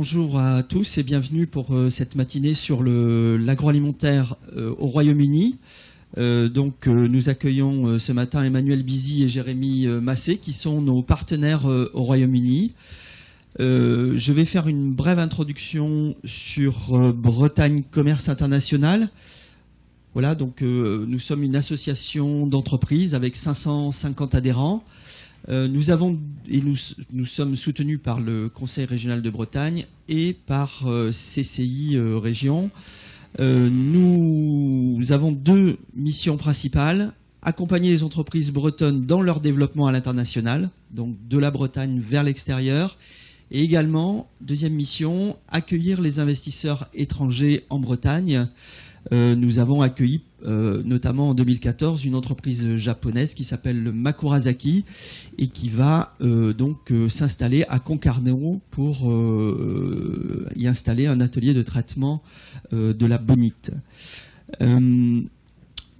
Bonjour à tous et bienvenue pour cette matinée sur l'agroalimentaire au Royaume-Uni. Nous accueillons ce matin Emmanuel Bizy et Jérémy Massé qui sont nos partenaires au Royaume-Uni. Je vais faire une brève introduction sur Bretagne Commerce International. Voilà, donc nous sommes une association d'entreprises avec 550 adhérents. Nous sommes soutenus par le Conseil régional de Bretagne et par CCI Région. Nous avons deux missions principales: accompagner les entreprises bretonnes dans leur développement à l'international, donc de la Bretagne vers l'extérieur, et également, deuxième mission, accueillir les investisseurs étrangers en Bretagne. Nous avons accueilli notamment en 2014 une entreprise japonaise qui s'appelle Makurazaki et qui va s'installer à Concarneau pour y installer un atelier de traitement de la bonite.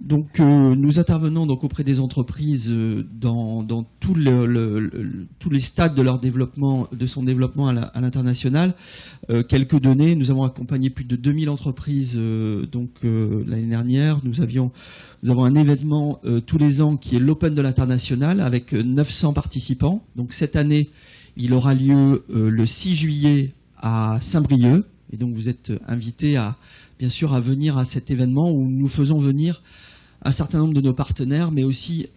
Nous intervenons donc auprès des entreprises dans tous les stades de leur développement, de son développement à l'international. Quelques données: nous avons accompagné plus de 2000 entreprises l'année dernière. Nous avons un événement tous les ans qui est l'Open de l'international avec 900 participants. Donc cette année, il aura lieu le 6 juillet à Saint-Brieuc. Et donc vous êtes invités bien sûr à venir à cet événement où nous faisons venir un certain nombre de nos partenaires, mais aussi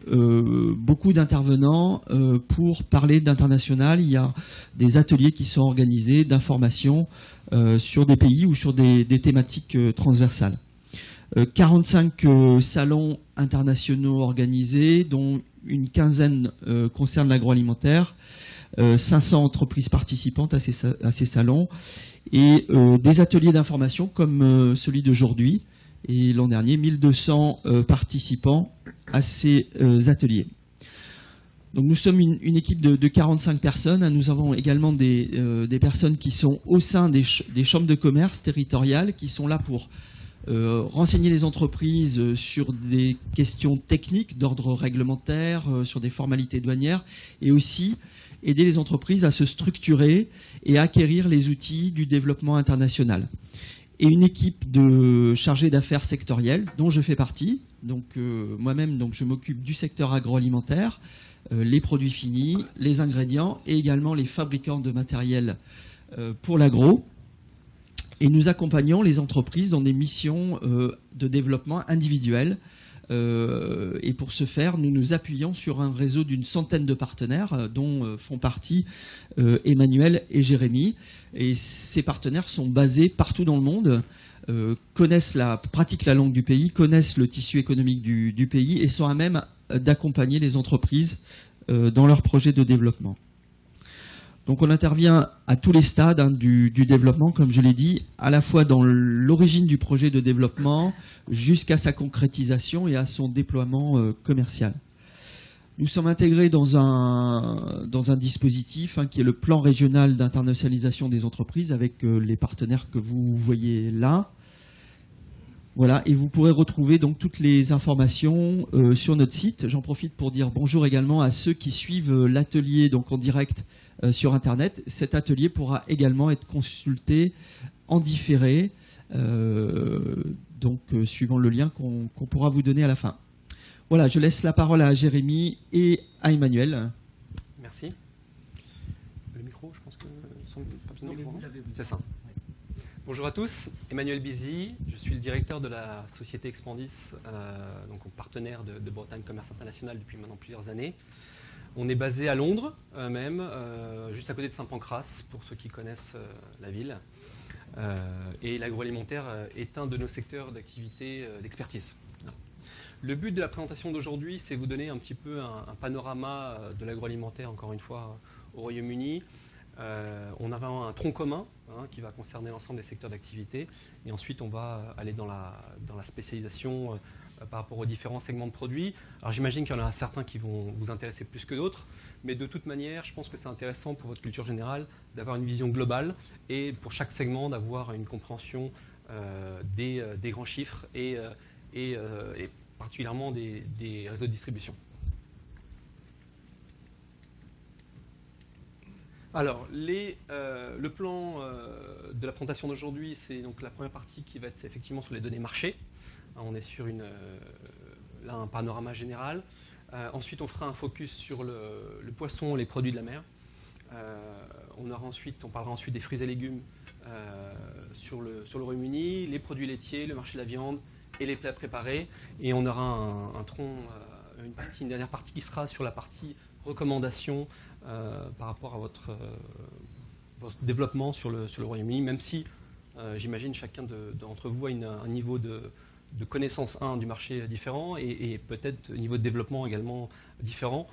beaucoup d'intervenants pour parler d'international. Il y a des ateliers qui sont organisés d'information sur des pays ou sur des thématiques transversales. 45 salons internationaux organisés, dont une quinzaine concernent l'agroalimentaire, 500 entreprises participantes à ces salons, et des ateliers d'information comme celui d'aujourd'hui. Et l'an dernier, 1200 participants à ces ateliers. Donc nous sommes une équipe de 45 personnes. Nous avons également des personnes qui sont au sein des chambres de commerce territoriales, qui sont là pour renseigner les entreprises sur des questions techniques d'ordre réglementaire, sur des formalités douanières, et aussi aider les entreprises à se structurer et à acquérir les outils du développement international. Et une équipe de chargés d'affaires sectoriels, dont je fais partie. Moi-même, je m'occupe du secteur agroalimentaire, les produits finis, les ingrédients et également les fabricants de matériel pour l'agro. Et nous accompagnons les entreprises dans des missions de développement individuelles. Et pour ce faire, nous nous appuyons sur un réseau d'une centaine de partenaires dont font partie Emmanuel et Jérémy. Et ces partenaires sont basés partout dans le monde, pratiquent la langue du pays, connaissent le tissu économique du pays et sont à même d'accompagner les entreprises dans leurs projets de développement. Donc on intervient à tous les stades du développement, comme je l'ai dit, à la fois dans l'origine du projet de développement jusqu'à sa concrétisation et à son déploiement commercial. Nous sommes intégrés dans un dispositif qui est le plan régional d'internationalisation des entreprises avec les partenaires que vous voyez là. Voilà, et vous pourrez retrouver donc toutes les informations sur notre site. J'en profite pour dire bonjour également à ceux qui suivent l'atelier en direct sur Internet. Cet atelier pourra également être consulté en différé, suivant le lien qu'on pourra vous donner à la fin. Voilà, je laisse la parole à Jérémy et à Emmanuel. Merci. Le micro, je pense que c'est ça. Bonjour à tous, Emmanuel Bizy, je suis le directeur de la société Expandis, partenaire de Bretagne Commerce International depuis maintenant plusieurs années. On est basé à Londres, juste à côté de Saint-Pancras, pour ceux qui connaissent la ville. Et l'agroalimentaire est un de nos secteurs d'activité d'expertise. Le but de la présentation d'aujourd'hui, c'est vous donner un petit peu un panorama de l'agroalimentaire, encore une fois, au Royaume-Uni. On a un tronc commun qui va concerner l'ensemble des secteurs d'activité, et ensuite on va aller dans la spécialisation par rapport aux différents segments de produits. Alors j'imagine qu'il y en a certains qui vont vous intéresser plus que d'autres, mais de toute manière je pense que c'est intéressant pour votre culture générale d'avoir une vision globale et pour chaque segment d'avoir une compréhension des grands chiffres et particulièrement des réseaux de distribution. Alors, le plan de la présentation d'aujourd'hui, c'est donc la première partie qui va être effectivement sur les données marché. On est sur là, un panorama général. Ensuite, on fera un focus sur le poisson, les produits de la mer. On parlera ensuite des fruits et légumes sur le Royaume-Uni, les produits laitiers, le marché de la viande et les plats préparés. Et on aura un tronc, une dernière partie qui sera sur la partie recommandation par rapport à votre développement sur le Royaume-Uni, même si j'imagine chacun d'entre vous a un niveau de connaissance du marché différent et peut-être niveau de développement également différent.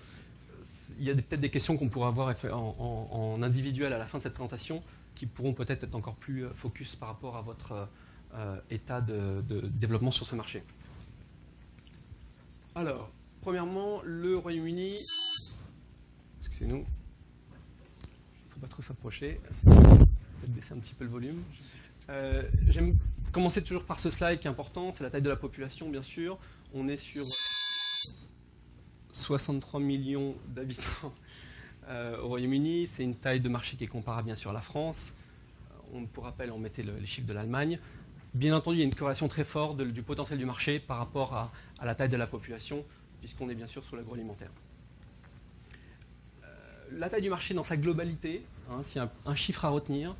Il y a peut-être des questions qu'on pourra avoir en individuel à la fin de cette présentation qui pourront peut-être être encore plus focus par rapport à votre état de développement sur ce marché. Alors, premièrement, le Royaume-Uni. Excusez-nous. Il ne faut pas trop s'approcher. Peut-être baisser un petit peu le volume. J'aime commencer toujours par ce slide qui est important, c'est la taille de la population, bien sûr. On est sur 63 millions d'habitants au Royaume-Uni. C'est une taille de marché qui est comparable, bien sûr, à la France. Pour rappel, on mettait les chiffres de l'Allemagne. Bien entendu, il y a une corrélation très forte du potentiel du marché par rapport à la taille de la population, puisqu'on est bien sûr sur l'agroalimentaire. La taille du marché dans sa globalité, s'il y a un chiffre à retenir,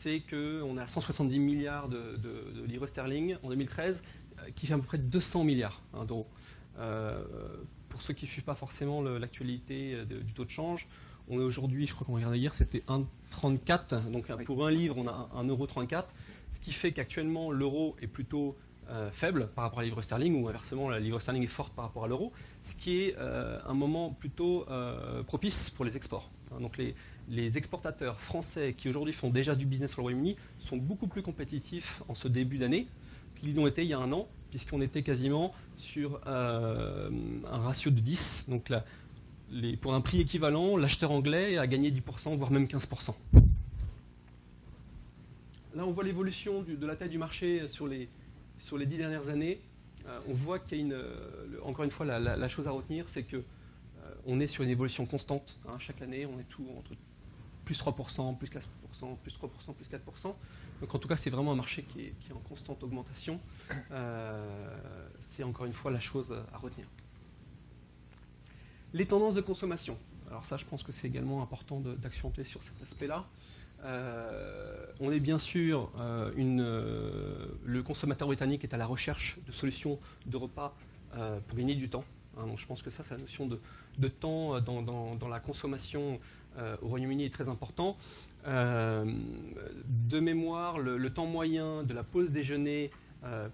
c'est qu'on a 170 milliards de livres sterling en 2013, qui fait à peu près 200 milliards d'euros. Pour ceux qui ne suivent pas forcément l'actualité du taux de change, on est aujourd'hui, je crois qu'on regardait hier, c'était 1,34. Donc pour un livre, on a 1,34 €. Ce qui fait qu'actuellement, l'euro est plutôt faible par rapport à la livre sterling, ou inversement, la livre sterling est forte par rapport à l'euro, ce qui est un moment plutôt propice pour les exports. Donc les exportateurs français qui aujourd'hui font déjà du business au Royaume-Uni sont beaucoup plus compétitifs en ce début d'année qu'ils l'ont été il y a un an, puisqu'on était quasiment sur un ratio de 10. Donc pour un prix équivalent, l'acheteur anglais a gagné 10%, voire même 15%. Là, on voit l'évolution de la taille du marché sur les 10 dernières années. On voit qu'il y a encore une fois, la chose à retenir, c'est qu'on est sur une évolution constante. Chaque année, on est tout entre plus 3%, plus 4%, plus 3%, plus 4%. Donc en tout cas, c'est vraiment un marché qui est en constante augmentation. C'est encore une fois la chose à retenir. Les tendances de consommation. Alors ça, je pense que c'est également important d'accentuer sur cet aspect-là. On est bien sûr, le consommateur britannique est à la recherche de solutions de repas pour gagner du temps. Donc je pense que ça, c'est la notion de temps dans la consommation au Royaume-Uni est très important. De mémoire, le temps moyen de la pause déjeuner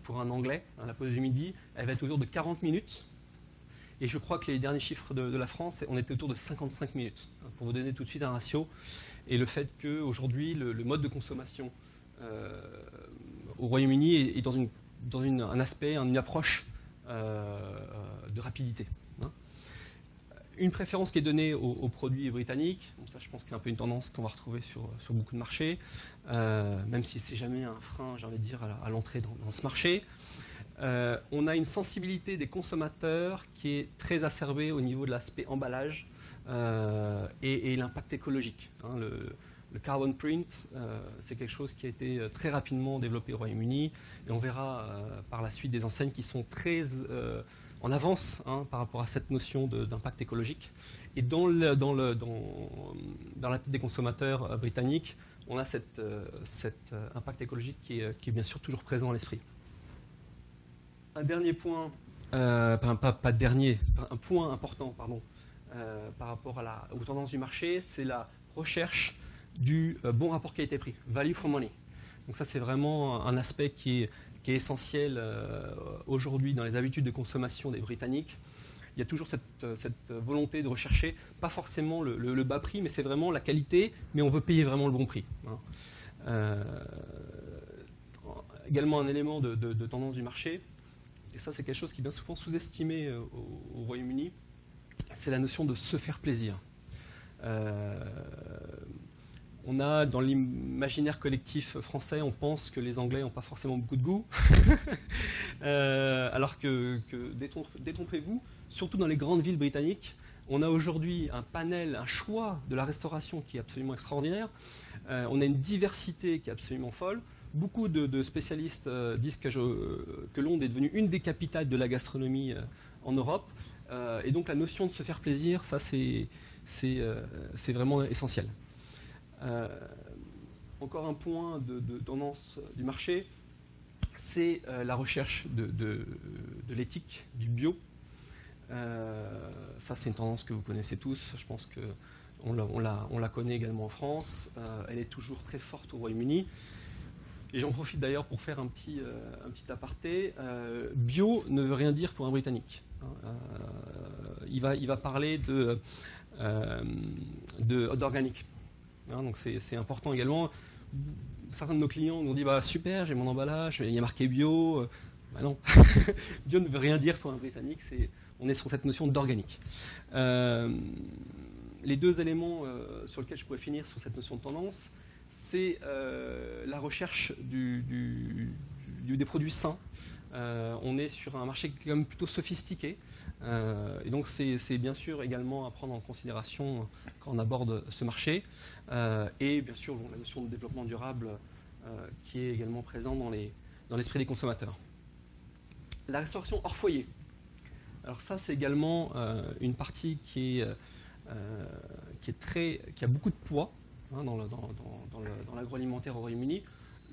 pour un Anglais, la pause du midi, elle va être autour de 40 minutes. Et je crois que les derniers chiffres de la France, on était autour de 55 minutes, pour vous donner tout de suite un ratio. Et le fait qu'aujourd'hui, le mode de consommation au Royaume-Uni est dans un aspect, une approche de rapidité. Une préférence qui est donnée aux produits britanniques, donc ça je pense que c'est un peu une tendance qu'on va retrouver sur beaucoup de marchés, même si c'est jamais un frein, j'ai envie de dire, à l'entrée dans ce marché. On a une sensibilité des consommateurs qui est très acerbée au niveau de l'aspect emballage et l'impact écologique. Le carbon print, c'est quelque chose qui a été très rapidement développé au Royaume-Uni et on verra par la suite des enseignes qui sont très en avance par rapport à cette notion d'impact écologique. Et dans la tête des consommateurs britanniques, on a cet impact écologique qui est bien sûr toujours présent à l'esprit. Un dernier point, un point important, pardon, par rapport aux tendances du marché, c'est la recherche du bon rapport qualité-prix, value for money. Donc ça, c'est vraiment un aspect qui est essentiel aujourd'hui dans les habitudes de consommation des Britanniques. Il y a toujours cette volonté de rechercher, pas forcément le bas prix, mais c'est vraiment la qualité, mais on veut payer vraiment le bon prix. Également un élément de tendance du marché, et ça c'est quelque chose qui est bien souvent sous-estimé au Royaume-Uni, c'est la notion de se faire plaisir. On a dans l'imaginaire collectif français, on pense que les Anglais n'ont pas forcément beaucoup de goût, alors que détrompez-vous, surtout dans les grandes villes britanniques, On a aujourd'hui un panel, un choix de la restauration qui est absolument extraordinaire. On a une diversité qui est absolument folle. Beaucoup de spécialistes disent que Londres est devenue une des capitales de la gastronomie en Europe. Et donc la notion de se faire plaisir, ça c'est vraiment essentiel. Encore un point de tendance du marché, c'est la recherche de l'éthique, du bio. Ça c'est une tendance que vous connaissez tous, je pense qu'on la connaît également en France. Elle est toujours très forte au Royaume-Uni. Et j'en profite d'ailleurs pour faire un petit aparté. Bio ne veut rien dire pour un Britannique. Il va parler d'organique. Donc c'est important également. Certains de nos clients nous ont dit bah, super, j'ai mon emballage, il y a marqué bio. Bah non, bio ne veut rien dire pour un Britannique. On est sur cette notion d'organique. Les deux éléments sur lesquels je pourrais finir sur cette notion de tendance, c'est la recherche des produits sains. On est sur un marché qui est quand même plutôt sophistiqué. Et donc c'est bien sûr également à prendre en considération quand on aborde ce marché. Et bien sûr la notion de développement durable qui est également présente dans l'esprit des consommateurs. La restauration hors foyer. Alors ça c'est également une partie qui a beaucoup de poids. Dans l'agroalimentaire au Royaume-Uni,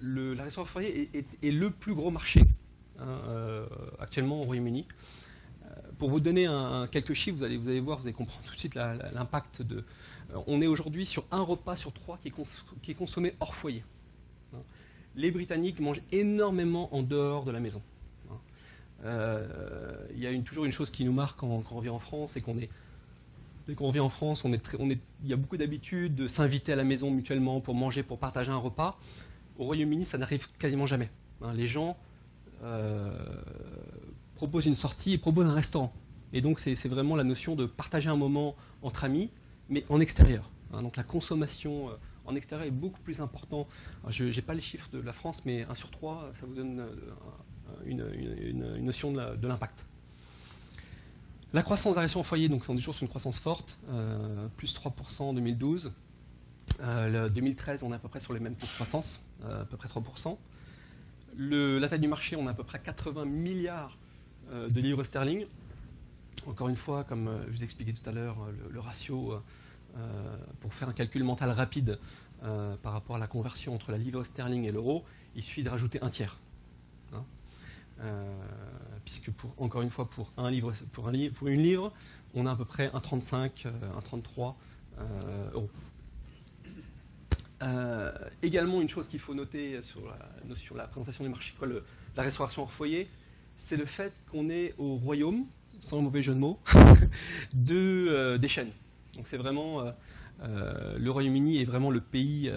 la restauration hors foyer est le plus gros marché actuellement au Royaume-Uni. Pour vous donner quelques chiffres, vous allez voir, vous allez comprendre tout de suite l'impact de. On est aujourd'hui sur un repas sur 3 qui est consommé hors foyer. Les Britanniques mangent énormément en dehors de la maison. Il y a toujours une chose qui nous marque quand on vient en France, c'est qu'on est. Dès qu'on revient en France, il y a beaucoup d'habitude de s'inviter à la maison mutuellement pour manger, pour partager un repas. Au Royaume-Uni, ça n'arrive quasiment jamais. Les gens proposent une sortie et proposent un restaurant. Et donc, c'est vraiment la notion de partager un moment entre amis, mais en extérieur. Donc, la consommation en extérieur est beaucoup plus importante. Je n'ai pas les chiffres de la France, mais 1 sur 3, ça vous donne une notion de l'impact. La croissance des restaurants en foyer, donc, c'est toujours sur une croissance forte, plus 3% en 2012. 2013, on est à peu près sur les mêmes taux de croissance, à peu près 3%. La taille du marché, on est à peu près 80 milliards de livres sterling. Encore une fois, comme je vous expliquais tout à l'heure, le ratio, pour faire un calcul mental rapide par rapport à la conversion entre la livre sterling et l'euro, il suffit de rajouter un tiers. Puisque encore une fois pour une livre, on a à peu près 1,35, 1,33 euros. Également une chose qu'il faut noter sur la présentation du marché, la restauration hors foyer, c'est le fait qu'on est au royaume, sans mauvais jeu de mots, des chaînes. Donc c'est vraiment le Royaume-Uni est vraiment le pays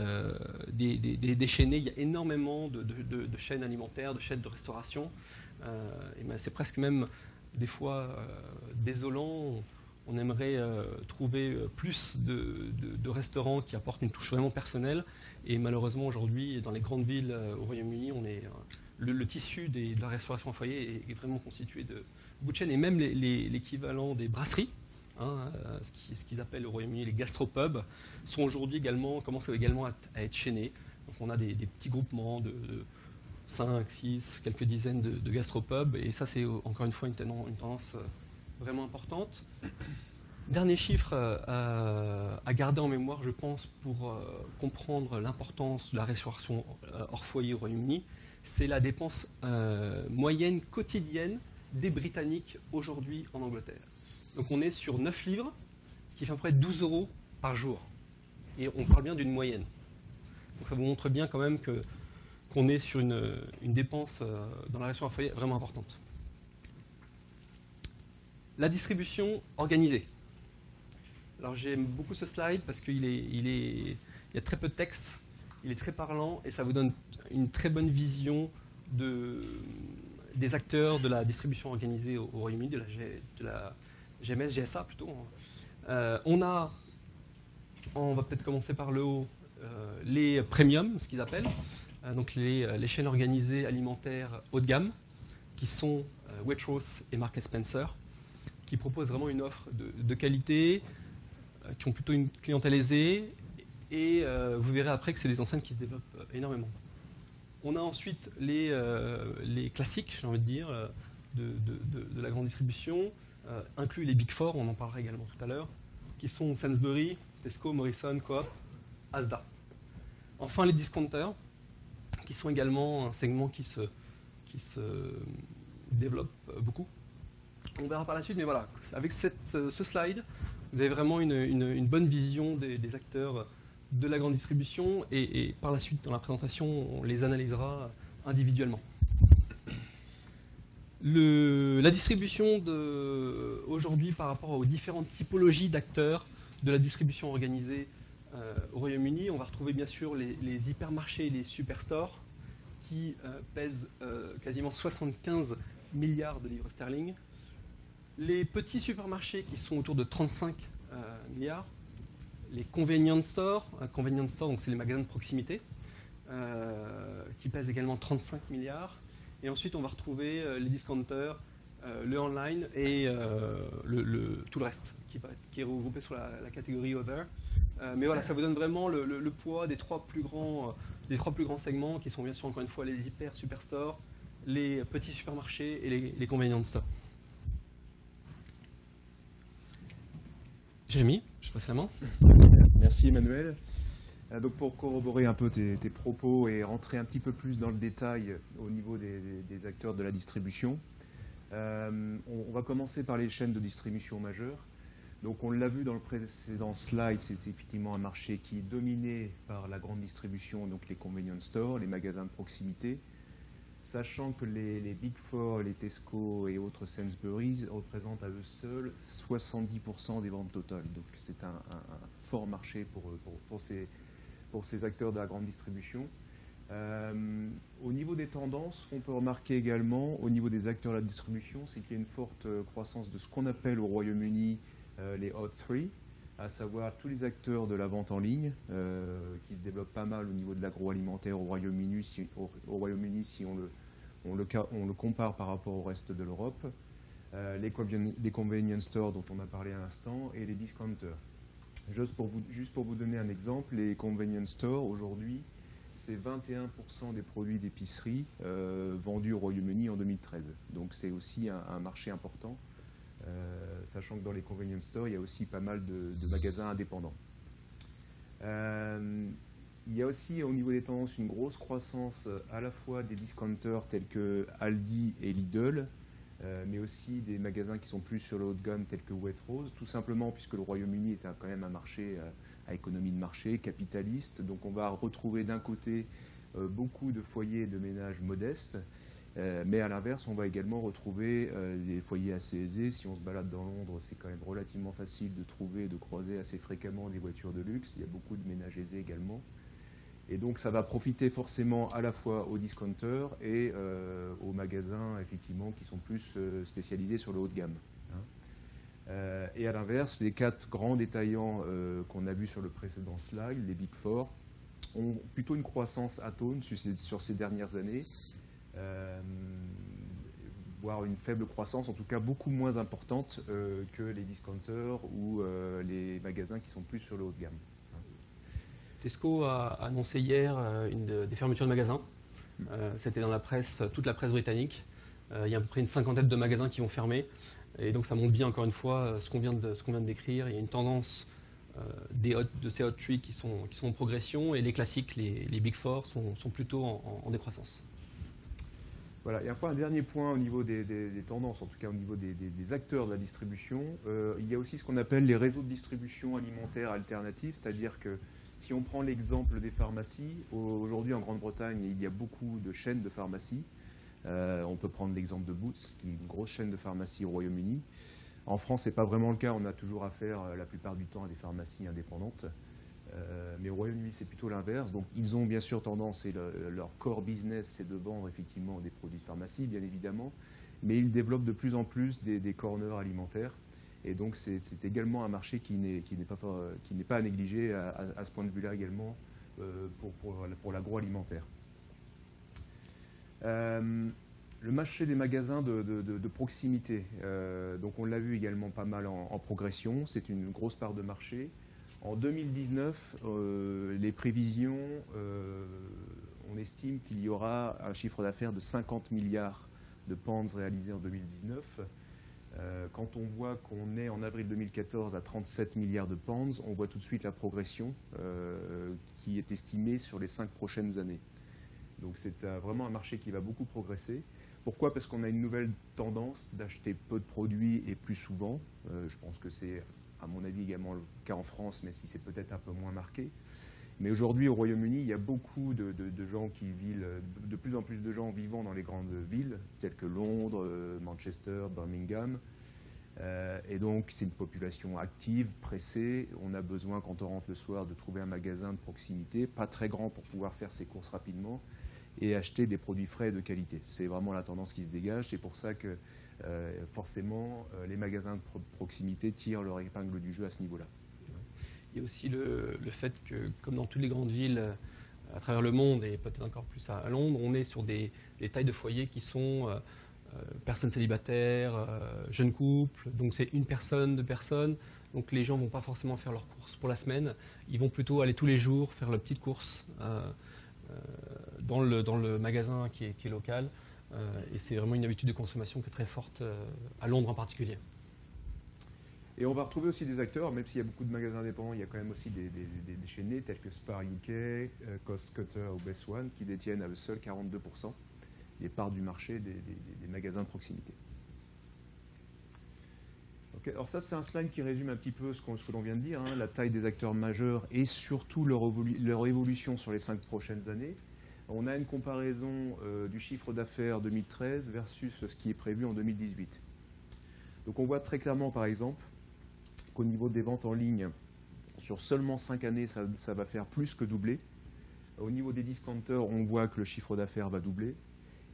des chaînés. Il y a énormément de chaînes alimentaires, de chaînes de restauration. Et ben c'est presque même des fois désolant. On aimerait trouver plus de restaurants qui apportent une touche vraiment personnelle. Et malheureusement aujourd'hui, dans les grandes villes au Royaume-Uni, le tissu de la restauration en foyer est vraiment constitué de beaucoup de chaînes. Et même l'équivalent des brasseries. Ce qu'ils appellent au Royaume-Uni les gastropubs, commencent également à être chaînés. Donc on a des petits groupements de 5, 6, quelques dizaines de gastropubs, et ça c'est encore une fois une tendance vraiment importante. Dernier chiffre à garder en mémoire, je pense, pour comprendre l'importance de la restauration hors foyer au Royaume-Uni, c'est la dépense moyenne quotidienne des Britanniques aujourd'hui en Angleterre. Donc on est sur 9 livres, ce qui fait à peu près 12 euros par jour. Et on parle bien d'une moyenne. Donc ça vous montre bien quand même qu'on est sur une dépense dans la restauration à foyer vraiment importante. La distribution organisée. Alors j'aime beaucoup ce slide parce qu'il y a très peu de texte, il est très parlant et ça vous donne une très bonne vision des acteurs de la distribution organisée au Royaume-Uni, de la GMS, GSA plutôt. On va peut-être commencer par le haut, les premium, ce qu'ils appellent, donc les chaînes organisées alimentaires haut de gamme, qui sont Waitrose et Marks & Spencer, qui proposent vraiment une offre de qualité, qui ont plutôt une clientèle aisée, et vous verrez après que c'est des enseignes qui se développent énormément. On a ensuite les classiques, j'ai envie de dire, de la grande distribution, inclus les Big Four, on en parlera également tout à l'heure, qui sont Sainsbury, Tesco, Morrison, Coop, Asda. Enfin, les discounters, qui sont également un segment qui se développe beaucoup. On verra par la suite, mais voilà, avec ce slide, vous avez vraiment une bonne vision des acteurs de la grande distribution, et par la suite, dans la présentation, on les analysera individuellement. La distribution aujourd'hui par rapport aux différentes typologies d'acteurs de la distribution organisée au Royaume-Uni, on va retrouver bien sûr les hypermarchés et les superstores qui pèsent quasiment 75 milliards de livres sterling. Les petits supermarchés qui sont autour de 35 milliards. Les convenience stores, donc c'est les magasins de proximité, qui pèsent également 35 milliards. Et ensuite, on va retrouver les discounters, le online et tout le reste, qui est regroupé sur la catégorie Other. Mais voilà, ça vous donne vraiment le poids des trois plus grands segments, qui sont bien sûr, encore une fois, les hyper superstores, les petits supermarchés et les convenience stores. Jérémy, je passe la main. Merci Emmanuel. Donc pour corroborer un peu tes propos et rentrer un petit peu plus dans le détail au niveau des acteurs de la distribution, on va commencer par les chaînes de distribution majeures. Donc on l'a vu dans le précédent slide, c'est effectivement un marché qui est dominé par la grande distribution, donc les convenience stores, les magasins de proximité, sachant que les Big Four, les Tesco et autres Sainsbury's représentent à eux seuls 70% des ventes totales. Donc c'est un fort marché pour ces acteurs de la grande distribution. Au niveau des tendances, on peut remarquer également, au niveau des acteurs de la distribution, c'est qu'il y a une forte croissance de ce qu'on appelle au Royaume-Uni les Hot 3, à savoir tous les acteurs de la vente en ligne, qui se développent pas mal au niveau de l'agroalimentaire au Royaume-Uni, si on le compare par rapport au reste de l'Europe, les convenience stores dont on a parlé à l'instant, et les discounters. Juste pour vous donner un exemple, les convenience stores, aujourd'hui, c'est 21% des produits d'épicerie vendus au Royaume-Uni en 2013. Donc c'est aussi un marché important. Sachant que dans les convenience stores, il y a aussi pas mal de magasins indépendants. Il y a aussi au niveau des tendances une grosse croissance à la fois des discounters tels que Aldi et Lidl, mais aussi des magasins qui sont plus sur le haut de gamme tels que Waitrose, tout simplement puisque le Royaume-Uni est quand même un marché à économie de marché, capitaliste. Donc on va retrouver d'un côté beaucoup de foyers de ménages modestes, mais à l'inverse, on va également retrouver des foyers assez aisés. Si on se balade dans Londres, c'est quand même relativement facile de trouver, de croiser assez fréquemment des voitures de luxe. Il y a beaucoup de ménages aisés également. Et donc ça va profiter forcément à la fois aux discounters et aux magasins effectivement qui sont plus spécialisés sur le haut de gamme. Et à l'inverse, les 4 grands détaillants qu'on a vus sur le précédent slide, les Big Four, ont plutôt une croissance atone sur ces dernières années. Voire une faible croissance, en tout cas beaucoup moins importante que les discounters ou les magasins qui sont plus sur le haut de gamme. Tesco a annoncé hier des fermetures de magasins. C'était dans la presse, toute la presse britannique. Il y a à peu près une cinquantaine de magasins qui vont fermer. Et donc ça montre bien encore une fois ce qu'on vient de décrire. Il y a une tendance de ces hot tree qui sont en progression, et les classiques, les Big Four, sont plutôt en décroissance. Voilà, et enfin un dernier point au niveau des tendances, en tout cas au niveau des acteurs de la distribution, il y a aussi ce qu'on appelle les réseaux de distribution alimentaire alternatifs, c'est-à-dire que si on prend l'exemple des pharmacies, aujourd'hui en Grande-Bretagne, il y a beaucoup de chaînes de pharmacies. On peut prendre l'exemple de Boots, qui est une grosse chaîne de pharmacie au Royaume-Uni. En France, ce n'est pas vraiment le cas, on a toujours affaire la plupart du temps à des pharmacies indépendantes. Mais au Royaume-Uni, c'est plutôt l'inverse. Donc, ils ont bien sûr tendance, et leur core business, c'est de vendre effectivement des produits de pharmacie, bien évidemment, mais ils développent de plus en plus des corners alimentaires. Et donc, c'est également un marché qui n'est pas à négliger à ce point de vue-là également pour l'agroalimentaire. Le marché des magasins de proximité, donc on l'a vu également pas mal en progression, c'est une grosse part de marché. En 2019, les prévisions, on estime qu'il y aura un chiffre d'affaires de 50 milliards de pounds réalisés en 2019. Quand on voit qu'on est en avril 2014 à 37 milliards de pounds, on voit tout de suite la progression qui est estimée sur les 5 prochaines années. Donc c'est vraiment un marché qui va beaucoup progresser. Pourquoi? Parce qu'on a une nouvelle tendance d'acheter peu de produits et plus souvent. Je pense que c'est, à mon avis, également le cas en France, même si c'est peut-être un peu moins marqué. Mais aujourd'hui, au Royaume-Uni, il y a beaucoup de gens qui vivent, de plus en plus de gens vivant dans les grandes villes, telles que Londres, Manchester, Birmingham. Et donc, c'est une population active, pressée. On a besoin, quand on rentre le soir, de trouver un magasin de proximité, pas très grand pour pouvoir faire ses courses rapidement, et acheter des produits frais et de qualité. C'est vraiment la tendance qui se dégage. C'est pour ça que, forcément, les magasins de proximité tirent leur épingle du jeu à ce niveau-là. Il y a aussi le fait que, comme dans toutes les grandes villes à travers le monde, et peut-être encore plus à Londres, on est sur des tailles de foyers qui sont personnes célibataires, jeunes couples, donc c'est une personne, deux personnes. Donc les gens ne vont pas forcément faire leurs courses pour la semaine, ils vont plutôt aller tous les jours faire leurs petites courses dans le magasin qui est local. Et c'est vraiment une habitude de consommation qui est très forte à Londres en particulier. Et on va retrouver aussi des acteurs, même s'il y a beaucoup de magasins indépendants, il y a quand même aussi des chaînés tels que Spar UK, Costcutter ou Best One qui détiennent à eux seuls 42% des parts du marché des magasins de proximité. Okay, alors ça, c'est un slide qui résume un petit peu ce que l'on vient de dire, hein, la taille des acteurs majeurs et surtout leur évolution sur les 5 prochaines années. On a une comparaison du chiffre d'affaires 2013 versus ce qui est prévu en 2018. Donc on voit très clairement, par exemple, qu'au niveau des ventes en ligne, sur seulement 5 années, ça va faire plus que doubler. Au niveau des discounters, on voit que le chiffre d'affaires va doubler.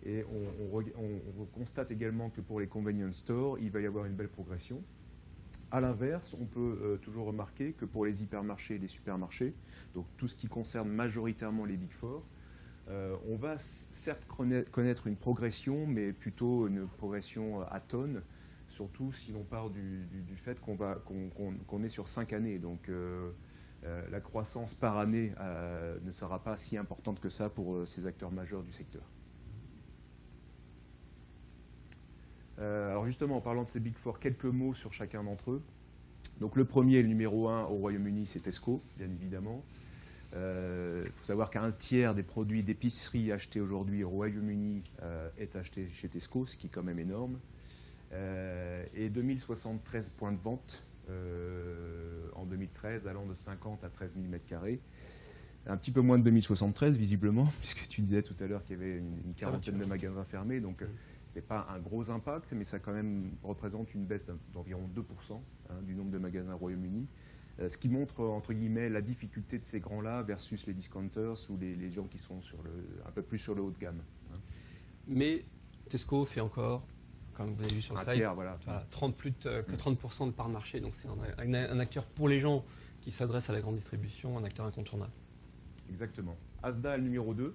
Et on constate également que pour les convenience stores, il va y avoir une belle progression. A l'inverse, on peut toujours remarquer que pour les hypermarchés et les supermarchés, donc tout ce qui concerne majoritairement les Big Four, on va certes connaître une progression, mais plutôt une progression à tonnes, surtout si l'on part du fait qu'on est sur 5 années. Donc la croissance par année ne sera pas si importante que ça pour ces acteurs majeurs du secteur. Alors justement, en parlant de ces Big Four, quelques mots sur chacun d'entre eux. Donc le premier, le numéro 1 au Royaume-Uni, c'est Tesco, bien évidemment. Il faut savoir qu'un tiers des produits d'épicerie achetés aujourd'hui au Royaume-Uni est acheté chez Tesco, ce qui est quand même énorme. Et 2073 points de vente en 2013, allant de 50 à 13 000 m². Un petit peu moins de 2073, visiblement, puisque tu disais tout à l'heure qu'il y avait une quarantaine de magasins fermés. Donc, ce n'est pas un gros impact, mais ça quand même représente une baisse d'environ 2% du nombre de magasins au Royaume-Uni. Ce qui montre, entre guillemets, la difficulté de ces grands-là versus les discounters ou les gens qui sont un peu plus sur le haut de gamme. Mais Tesco fait encore, comme vous avez vu sur le site, voilà. plus que 30% de part de marché. Donc c'est un acteur pour les gens qui s'adressent à la grande distribution, un acteur incontournable. Exactement. Asda est le numéro 2,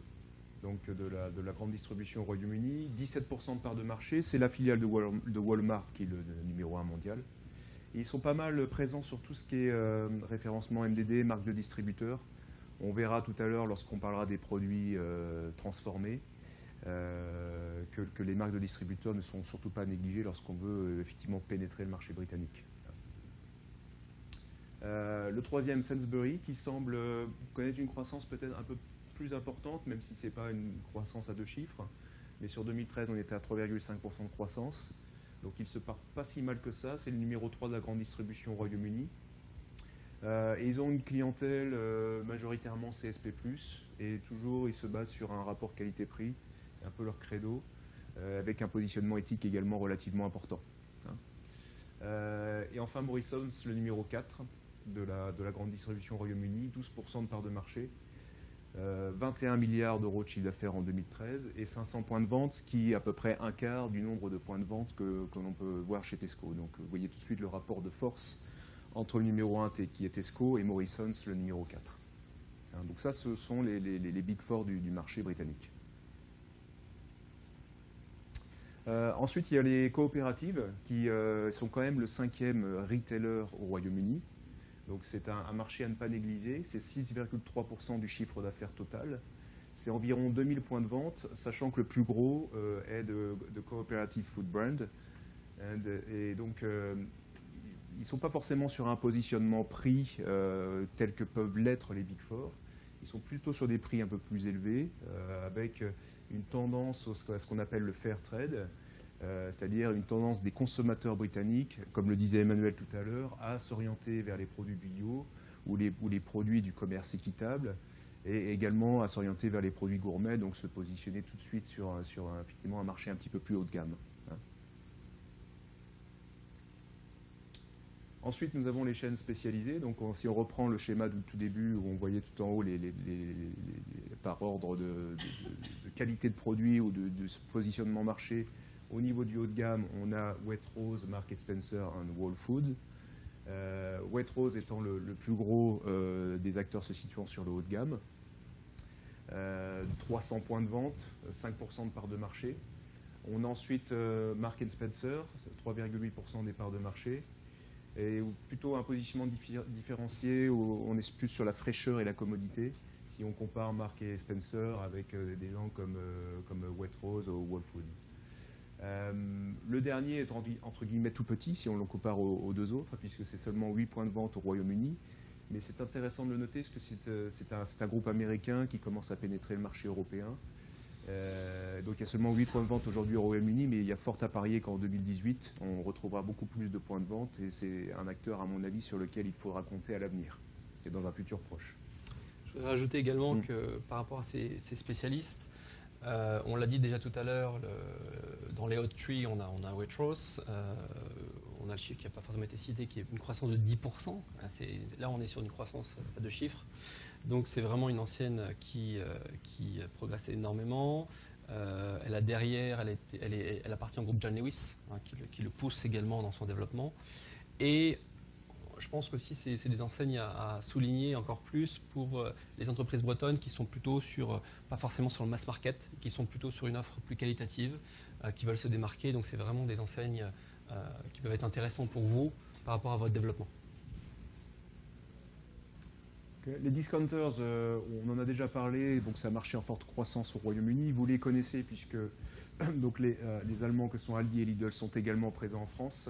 donc de la grande distribution au Royaume-Uni. 17% de part de marché. C'est la filiale de Walmart qui est le numéro 1 mondial. Et ils sont pas mal présents sur tout ce qui est référencement MDD, marque de distributeur. On verra tout à l'heure, lorsqu'on parlera des produits transformés, que les marques de distributeurs ne sont surtout pas négligées lorsqu'on veut effectivement pénétrer le marché britannique. Le troisième, Sainsbury, qui semble connaître une croissance peut-être un peu plus importante, même si ce n'est pas une croissance à 2 chiffres. Mais sur 2013, on était à 3,5% de croissance. Donc il ne se part pas si mal que ça. C'est le numéro 3 de la grande distribution au Royaume-Uni. Et ils ont une clientèle majoritairement CSP+, et toujours ils se basent sur un rapport qualité-prix. C'est un peu leur credo, avec un positionnement éthique également relativement important. Et enfin Morrisons, le numéro 4 de la grande distribution au Royaume-Uni, 12% de part de marché, 21 milliards d'euros de chiffre d'affaires en 2013 et 500 points de vente, ce qui est à peu près un quart du nombre de points de vente que l'on peut voir chez Tesco. Donc vous voyez tout de suite le rapport de force entre le numéro 1 qui est Tesco et Morrisons, le numéro 4. Donc ça, ce sont les Big Four du marché britannique. Ensuite, il y a les coopératives qui sont quand même le 5e retailer au Royaume-Uni. Donc c'est un marché à ne pas négliger. C'est 6,3% du chiffre d'affaires total. C'est environ 2000 points de vente, sachant que le plus gros est de Cooperative Food Brand. Et donc, ils ne sont pas forcément sur un positionnement prix tel que peuvent l'être les Big Four. Ils sont plutôt sur des prix un peu plus élevés, avec une tendance à ce qu'on appelle le fair trade, c'est-à-dire une tendance des consommateurs britanniques, comme le disait Emmanuel tout à l'heure, à s'orienter vers les produits bio ou les produits du commerce équitable, et également à s'orienter vers les produits gourmets, donc se positionner tout de suite sur effectivement un marché un petit peu plus haut de gamme. Ensuite, nous avons les chaînes spécialisées. Donc, si on reprend le schéma du tout début, où on voyait tout en haut par ordre de qualité de produit ou de positionnement marché, au niveau du haut de gamme, on a Waitrose, Marks & Spencer et Whole Foods. Waitrose étant le plus gros des acteurs se situant sur le haut de gamme. 300 points de vente, 5% de part de marché. On a ensuite Marks & Spencer, 3,8% des parts de marché. Et plutôt un positionnement différencié où on est plus sur la fraîcheur et la commodité, si on compare Marks & Spencer avec des gens comme Waitrose ou Whole Foods. Le dernier est entre guillemets tout petit si on le compare aux deux autres, puisque c'est seulement 8 points de vente au Royaume-Uni. Mais c'est intéressant de le noter parce que c'est un groupe américain qui commence à pénétrer le marché européen. Donc il y a seulement 8 points de vente aujourd'hui au Royaume-Uni, mais il y a fort à parier qu'en 2018, on retrouvera beaucoup plus de points de vente, et c'est un acteur, à mon avis, sur lequel il faudra compter à l'avenir, et dans un futur proche. Je voudrais rajouter également que par rapport à ces spécialistes, on l'a dit déjà tout à l'heure, dans les hot trees, on a Waitrose, on a le chiffre qui n'a pas forcément été cité, qui est une croissance de 10%. Là, on est sur une croissance de chiffres. Donc c'est vraiment une ancienne qui progresse énormément. Elle a derrière, elle appartient au groupe John Lewis, qui le pousse également dans son développement. Et je pense qu'aussi c'est des enseignes à souligner encore plus pour les entreprises bretonnes qui sont plutôt pas forcément sur le mass market, qui sont plutôt sur une offre plus qualitative, qui veulent se démarquer. Donc c'est vraiment des enseignes qui peuvent être intéressantes pour vous par rapport à votre développement. Les discounters, on en a déjà parlé, donc ça a marché en forte croissance au Royaume-Uni. Vous les connaissez puisque donc les Allemands que sont Aldi et Lidl sont également présents en France.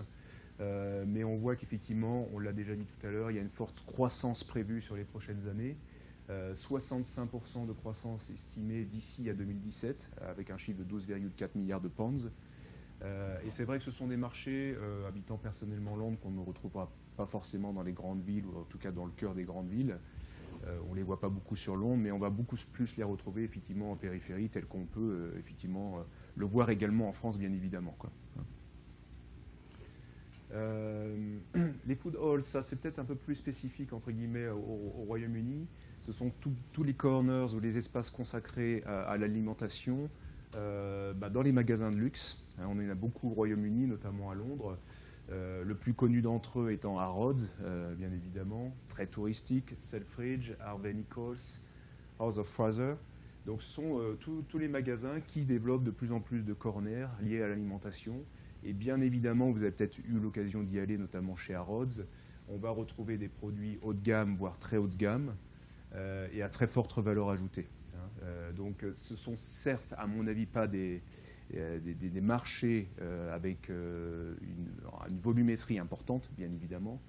Mais on voit qu'effectivement, on l'a déjà dit tout à l'heure, il y a une forte croissance prévue sur les prochaines années. 65% de croissance estimée d'ici à 2017, avec un chiffre de 12,4 milliards de pounds. Et c'est vrai que ce sont des marchés, habitant personnellement Londres, qu'on ne retrouvera pas forcément dans les grandes villes, ou en tout cas dans le cœur des grandes villes. On ne les voit pas beaucoup sur Londres, mais on va beaucoup plus les retrouver effectivement en périphérie, tel qu'on peut effectivement le voir également en France, bien évidemment, quoi. Les food halls, ça c'est peut-être un peu plus spécifique entre guillemets au Royaume-Uni. Ce sont tous les corners ou les espaces consacrés à l'alimentation dans les magasins de luxe. On en a beaucoup au Royaume-Uni, notamment à Londres. Le plus connu d'entre eux étant Harrods, bien évidemment, très touristique, Selfridge, Harvey Nichols, House of Fraser. Donc ce sont tous les magasins qui développent de plus en plus de corners liés à l'alimentation. Et bien évidemment, vous avez peut-être eu l'occasion d'y aller, notamment chez Harrods. On va retrouver des produits haut de gamme, voire très haut de gamme, et à très forte valeur ajoutée. Donc ce sont certes, à mon avis, pas des marchés avec une volumétrie importante, bien évidemment,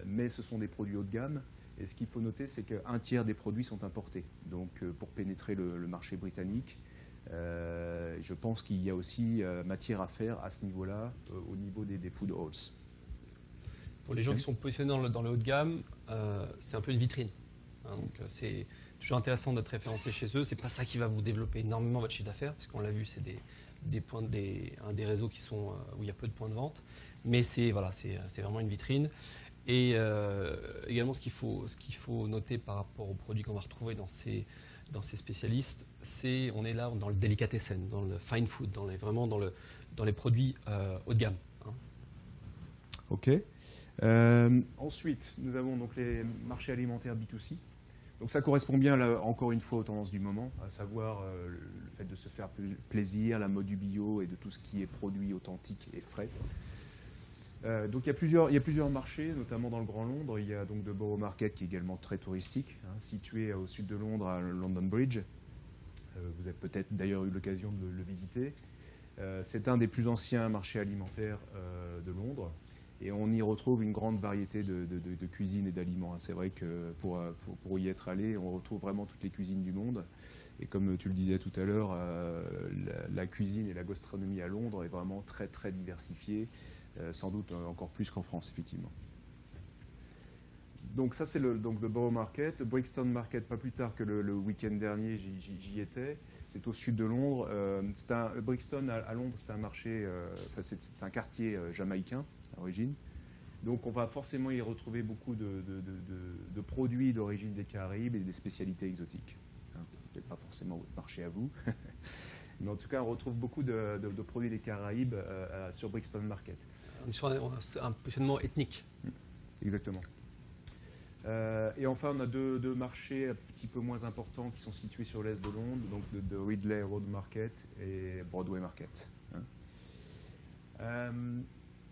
mais ce sont des produits haut de gamme. Et ce qu'il faut noter, c'est qu'un tiers des produits sont importés. Donc pour pénétrer le marché britannique, je pense qu'il y a aussi matière à faire à ce niveau-là, au niveau des food halls. Pour les gens qui sont positionnés dans le haut de gamme, c'est un peu une vitrine. Donc c'est toujours intéressant d'être référencé chez eux. C'est pas ça qui va vous développer énormément votre chiffre d'affaires, puisqu'on l'a vu, c'est un des réseaux qui sont où il y a peu de points de vente. Mais c'est vraiment une vitrine. Et également, ce qu'il faut noter par rapport aux produits qu'on va retrouver dans ces spécialistes, on est là dans le delicatessen, dans le fine food, vraiment dans les produits haut de gamme. Ok. Ensuite, nous avons donc les marchés alimentaires B2C. Donc ça correspond bien, là, encore une fois, aux tendances du moment, à savoir le fait de se faire plaisir, la mode du bio et de tout ce qui est produit authentique et frais. Donc il y a plusieurs marchés, notamment dans le Grand Londres. Il y a donc The Borough Market qui est également très touristique, situé au sud de Londres, à London Bridge. Vous avez peut-être d'ailleurs eu l'occasion de le visiter. C'est un des plus anciens marchés alimentaires de Londres. Et on y retrouve une grande variété de cuisines et d'aliments. C'est vrai que pour y être allé, on retrouve vraiment toutes les cuisines du monde. Et comme tu le disais tout à l'heure, la cuisine et la gastronomie à Londres est vraiment très très diversifiée, sans doute encore plus qu'en France, effectivement. Donc ça c'est le Borough Market. Brixton Market, pas plus tard que le week-end dernier, j'y étais. C'est au sud de Londres. Brixton à Londres, c'est un marché, c'est un quartier jamaïcain à l'origine. Donc on va forcément y retrouver beaucoup de produits d'origine des Caraïbes et des spécialités exotiques. Peut-être pas forcément votre marché à vous, mais en tout cas on retrouve beaucoup de produits des Caraïbes sur Brixton Market. On est sur un positionnement ethnique. Exactement. Et enfin, on a deux marchés un petit peu moins importants qui sont situés sur l'est de Londres, donc de Ridley Road Market et Broadway Market.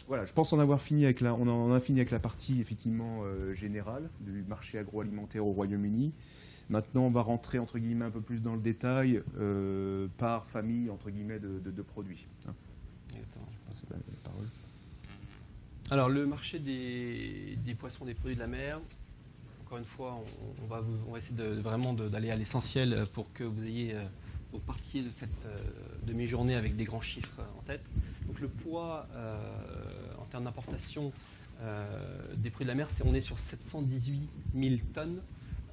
Voilà, je pense en avoir fini avec on en a fini avec la partie effectivement générale du marché agroalimentaire au Royaume-Uni. Maintenant, on va rentrer entre guillemets un peu plus dans le détail par famille entre guillemets de produits. Exactement. Je passe la parole. Alors, le marché des poissons, des produits de la mer. Encore une fois, on va essayer vraiment d'aller à l'essentiel pour que vous partiez de cette demi-journée avec des grands chiffres en tête. Donc le poids en termes d'importation des produits de la mer, on est sur 718 000 tonnes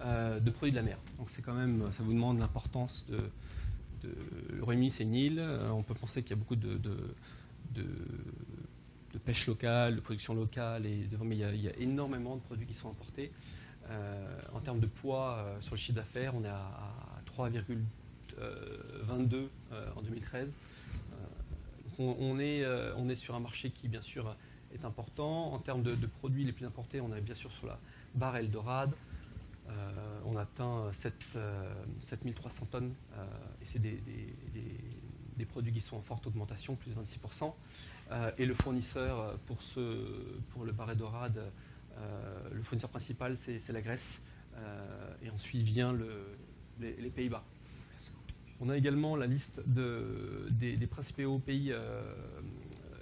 de produits de la mer. Donc c'est quand même, ça vous demande l'importance le Royaume-Uni, c'est une île. On peut penser qu'il y a beaucoup de pêche locale, de production locale, mais il y a énormément de produits qui sont importés. En termes de poids sur le chiffre d'affaires, on est à 3,22 en 2013. On est sur un marché qui, bien sûr, est important. En termes de produits les plus importés, on est bien sûr sur la barre Eldorado. On atteint 7300 tonnes et c'est des produits qui sont en forte augmentation, plus de 26%. Et le fournisseur pour le bar Eldorado, le fournisseur principal, c'est la Grèce, et ensuite vient les Pays-Bas. On a également la liste des principaux pays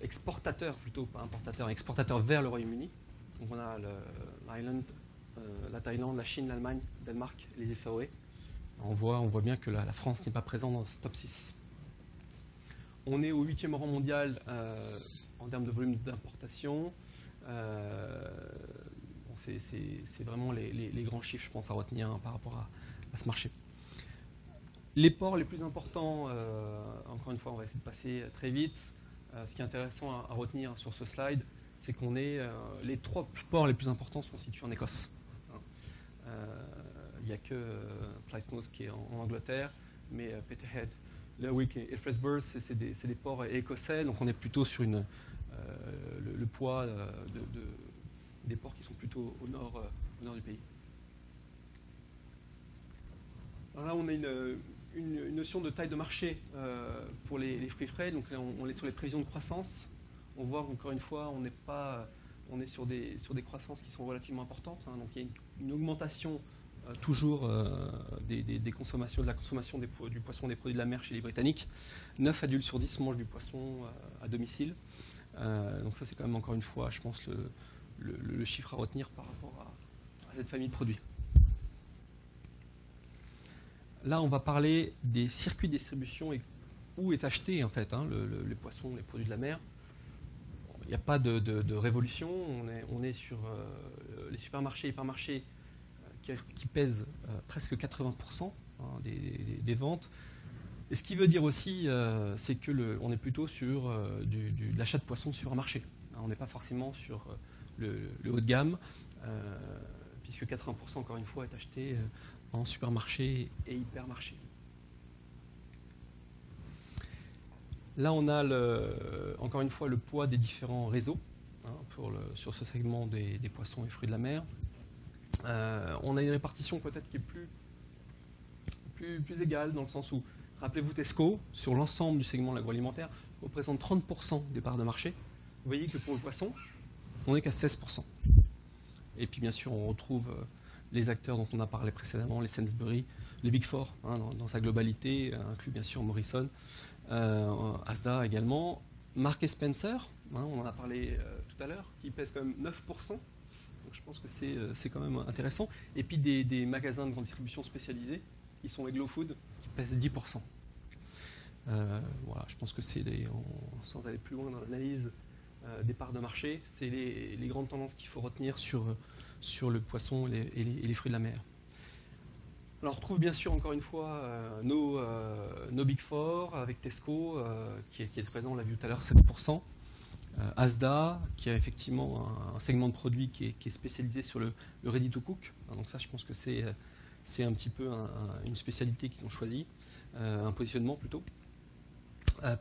exportateurs, plutôt pas importateurs, exportateurs vers le Royaume-Uni. Donc on a la Thaïlande, la Chine, l'Allemagne, le Danemark, les îles Féroé. On voit bien que la France n'est pas présente dans ce top 6. On est au 8e rang mondial en termes de volume d'importation. C'est vraiment les grands chiffres, je pense, à retenir par rapport à ce marché. Les ports les plus importants, encore une fois, on va essayer de passer très vite. Ce qui est intéressant à retenir sur ce slide, c'est qu'on les 3 ports les plus importants sont situés en Écosse. Il n'y a que Portsmouth qui est en Angleterre, mais Peterhead, Lerwick et Fraserburgh, c'est des ports écossais, donc on est plutôt sur le poids des ports qui sont plutôt au nord du pays. Alors là, on a une notion de taille de marché pour les fruits frais. Donc là, on est sur les prévisions de croissance. On voit encore une fois, on est sur des croissances qui sont relativement importantes. Donc il y a une augmentation toujours des consommations, de la consommation du poisson, des produits de la mer chez les Britanniques. 9 adultes sur 10 mangent du poisson à domicile. Donc ça, c'est quand même encore une fois, je pense, le chiffre à retenir par rapport à cette famille de produits. Là, on va parler des circuits de distribution et où est acheté en fait les poissons, les produits de la mer. Il n'y a pas de révolution. On est sur les supermarchés, hypermarchés qui pèsent presque 80% des ventes. Et ce qui veut dire aussi, c'est que on est plutôt sur de l'achat de poissons sur un marché. On n'est pas forcément sur le haut de gamme, puisque 80% encore une fois est acheté en supermarché et hypermarché. Là, on a encore une fois le poids des différents réseaux sur ce segment des poissons et fruits de la mer. On a une répartition peut-être qui est plus égale, dans le sens où, rappelez-vous, Tesco, sur l'ensemble du segment de l'agroalimentaire, représente 30% des parts de marché. Vous voyez que pour le poisson, on n'est qu'à 16%. Et puis bien sûr, on retrouve les acteurs dont on a parlé précédemment, les Sainsbury, les Big Four, hein, dans sa globalité, inclus bien sûr Morrison, Asda également, Marks & Spencer, hein, on en a parlé tout à l'heure, qui pèse quand même 9%. Donc je pense que c'est quand même intéressant. Et puis des magasins de grande distribution spécialisés, qui sont Eglo Food, qui pèsent 10%. Voilà, je pense que c'est, sans aller plus loin dans l'analyse des parts de marché, c'est les grandes tendances qu'il faut retenir sur le poisson et les fruits de la mer. Alors on retrouve bien sûr encore une fois nos Big Four avec Tesco qui est présent, on l'a vu tout à l'heure, 7%. Asda qui a effectivement un segment de produits qui est spécialisé sur le ready to cook. Donc ça je pense que c'est un petit peu une spécialité qu'ils ont choisi, un positionnement plutôt.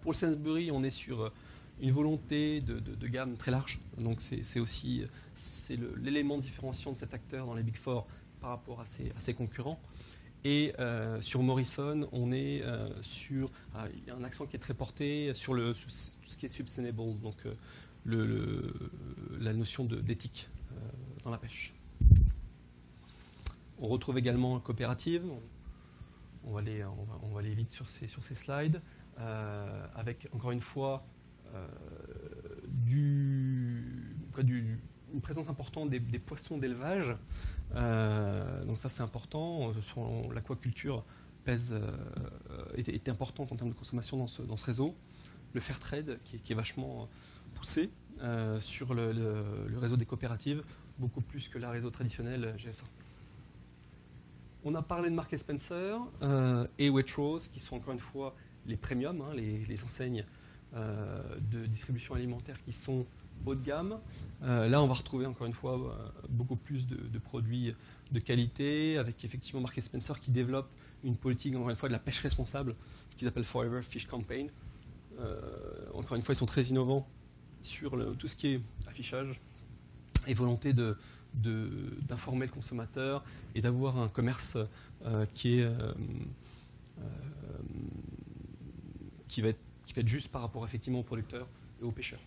Pour le Sainsbury, on est sur une volonté de gamme très large. Donc c'est aussi l'élément différenciant de cet acteur dans les Big Four par rapport à ses concurrents. Et sur Morrison, on est sur il y a un accent qui est très porté sur tout ce qui est sustainable, donc la notion d'éthique dans la pêche. On retrouve également coopérative. On va aller vite sur ces slides, avec encore une fois une présence importante des poissons d'élevage. Donc ça c'est important. L'aquaculture est importante en termes de consommation dans ce réseau. Le fair trade qui est vachement poussé sur le réseau des coopératives, beaucoup plus que le réseau traditionnel GSA. On a parlé de Marks & Spencer et Waitrose, qui sont encore une fois les premiums, hein, les enseignes de distribution alimentaire qui sont haut de gamme. Là, on va retrouver encore une fois beaucoup plus de produits de qualité, avec effectivement Marks & Spencer qui développe une politique, encore une fois, de la pêche responsable, ce qu'ils appellent Forever Fish Campaign. Encore une fois, ils sont très innovants sur tout ce qui est affichage et volonté d'informer le consommateur et d'avoir un commerce qui va être juste par rapport effectivement aux producteurs et aux pêcheurs.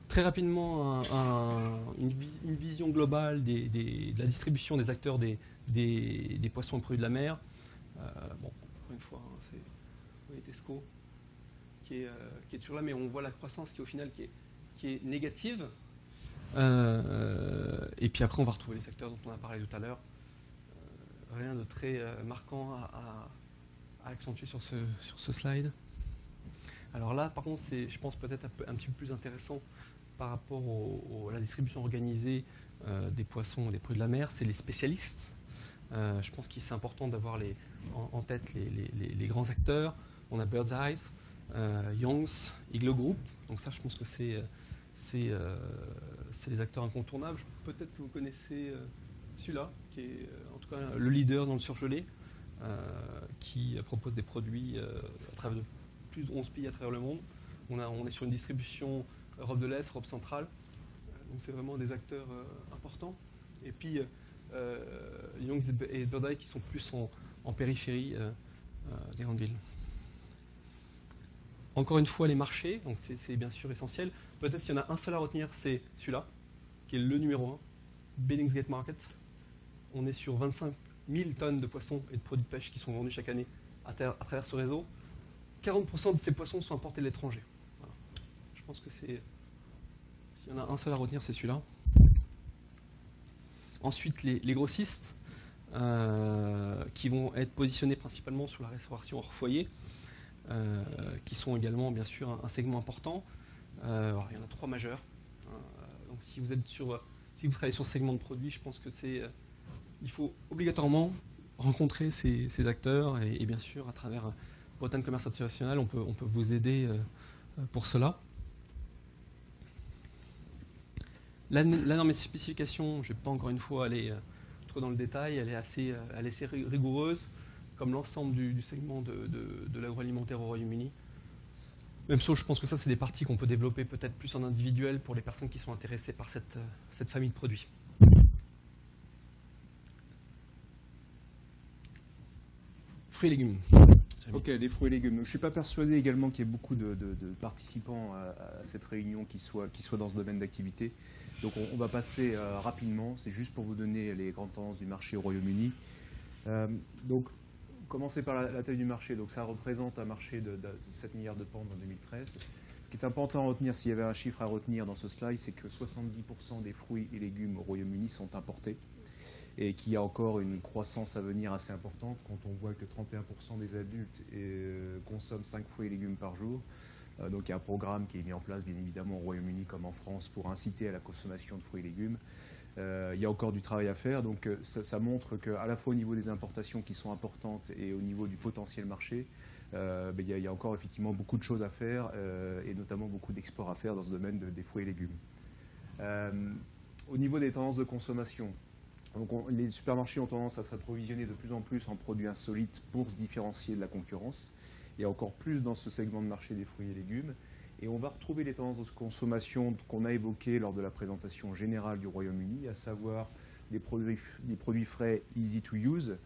Très rapidement, une vision globale de la distribution des acteurs des poissons et produits de la mer. Bon, encore une fois, c'est Tesco qui est toujours là, mais on voit la croissance qui au final qui est négative. Et puis après, on va retrouver les acteurs dont on a parlé tout à l'heure. Rien de très marquant à accentuer sur ce slide. Alors là, par contre, c'est, je pense, peut-être un petit peu plus intéressant par rapport à la distribution organisée des poissons et des produits de la mer, c'est les spécialistes. Je pense qu'il c'est important d'avoir en tête les grands acteurs. On a Birds Eyes, Young's, Iglo Group. Donc ça, je pense que c'est les acteurs incontournables. Peut-être que vous connaissez celui-là, qui est en tout cas le leader dans le surgelé, qui propose des produits à travers de plus de 11 pays à travers le monde. On est sur une distribution Europe de l'Est, Europe centrale. Donc c'est vraiment des acteurs importants. Et puis Young's et Birds Eyes qui sont plus en périphérie des grandes villes. Encore une fois, les marchés, donc c'est bien sûr essentiel. Peut-être s'il y en a un seul à retenir, c'est celui-là, qui est le numéro 1, Billingsgate Market. On est sur 25 000 tonnes de poissons et de produits de pêche qui sont vendus chaque année à travers ce réseau. 40% de ces poissons sont importés de l'étranger. Voilà. Je pense que s'il y en a un seul à retenir, c'est celui-là. Ensuite, les grossistes, qui vont être positionnés principalement sur la restauration hors foyer, qui sont également bien sûr un segment important. Alors, il y en a 3 majeurs. Donc si vous travaillez sur ce segment de produits, je pense que il faut obligatoirement rencontrer ces acteurs et bien sûr à travers Bretagne Commerce International, on peut vous aider pour cela. La norme et spécification, je ne vais pas encore une fois aller trop dans le détail, elle est assez rigoureuse, comme l'ensemble du segment de l'agroalimentaire au Royaume-Uni. Même chose, je pense que ça, c'est des parties qu'on peut développer peut-être plus en individuel pour les personnes qui sont intéressées par cette famille de produits. Fruits et légumes. Ok, les fruits et légumes. Je ne suis pas persuadé également qu'il y ait beaucoup de participants à cette réunion qui soient dans ce domaine d'activité. Donc on va passer rapidement. C'est juste pour vous donner les grandes tendances du marché au Royaume-Uni. Donc, commencer par la taille du marché. Donc ça représente un marché de 7 milliards de pounds en 2013. Ce qui est important à retenir, s'il y avait un chiffre à retenir dans ce slide, c'est que 70% des fruits et légumes au Royaume-Uni sont importés et qu'il y a encore une croissance à venir assez importante quand on voit que 31% des adultes consomment 5 fruits et légumes par jour. Donc il y a un programme qui est mis en place bien évidemment au Royaume-Uni comme en France pour inciter à la consommation de fruits et légumes. Il y a encore du travail à faire, donc ça montre qu'à la fois au niveau des importations qui sont importantes et au niveau du potentiel marché, il y a encore effectivement beaucoup de choses à faire et notamment beaucoup d'exports à faire dans ce domaine des fruits et légumes. Au niveau des tendances de consommation, donc les supermarchés ont tendance à s'approvisionner de plus en plus en produits insolites pour se différencier de la concurrence, et encore plus dans ce segment de marché des fruits et légumes. Et on va retrouver les tendances de consommation qu'on a évoquées lors de la présentation générale du Royaume-Uni, à savoir des produits frais easy to use,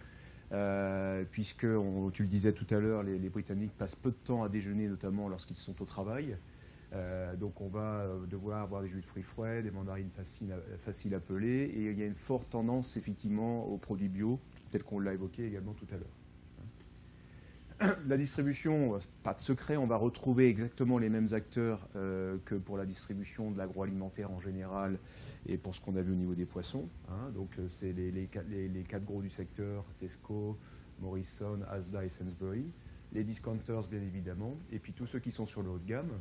puisque, tu le disais tout à l'heure, les Britanniques passent peu de temps à déjeuner, notamment lorsqu'ils sont au travail. Donc on va devoir avoir des jus de fruits frais, des mandarines faciles à peler, et il y a une forte tendance effectivement aux produits bio, tel qu'on l'a évoqué également tout à l'heure. La distribution, pas de secret, on va retrouver exactement les mêmes acteurs que pour la distribution de l'agroalimentaire en général et pour ce qu'on a vu au niveau des poissons. Donc c'est les 4 gros du secteur, Tesco, Morrison, Asda et Sainsbury, les discounters bien évidemment, et puis tous ceux qui sont sur le haut de gamme.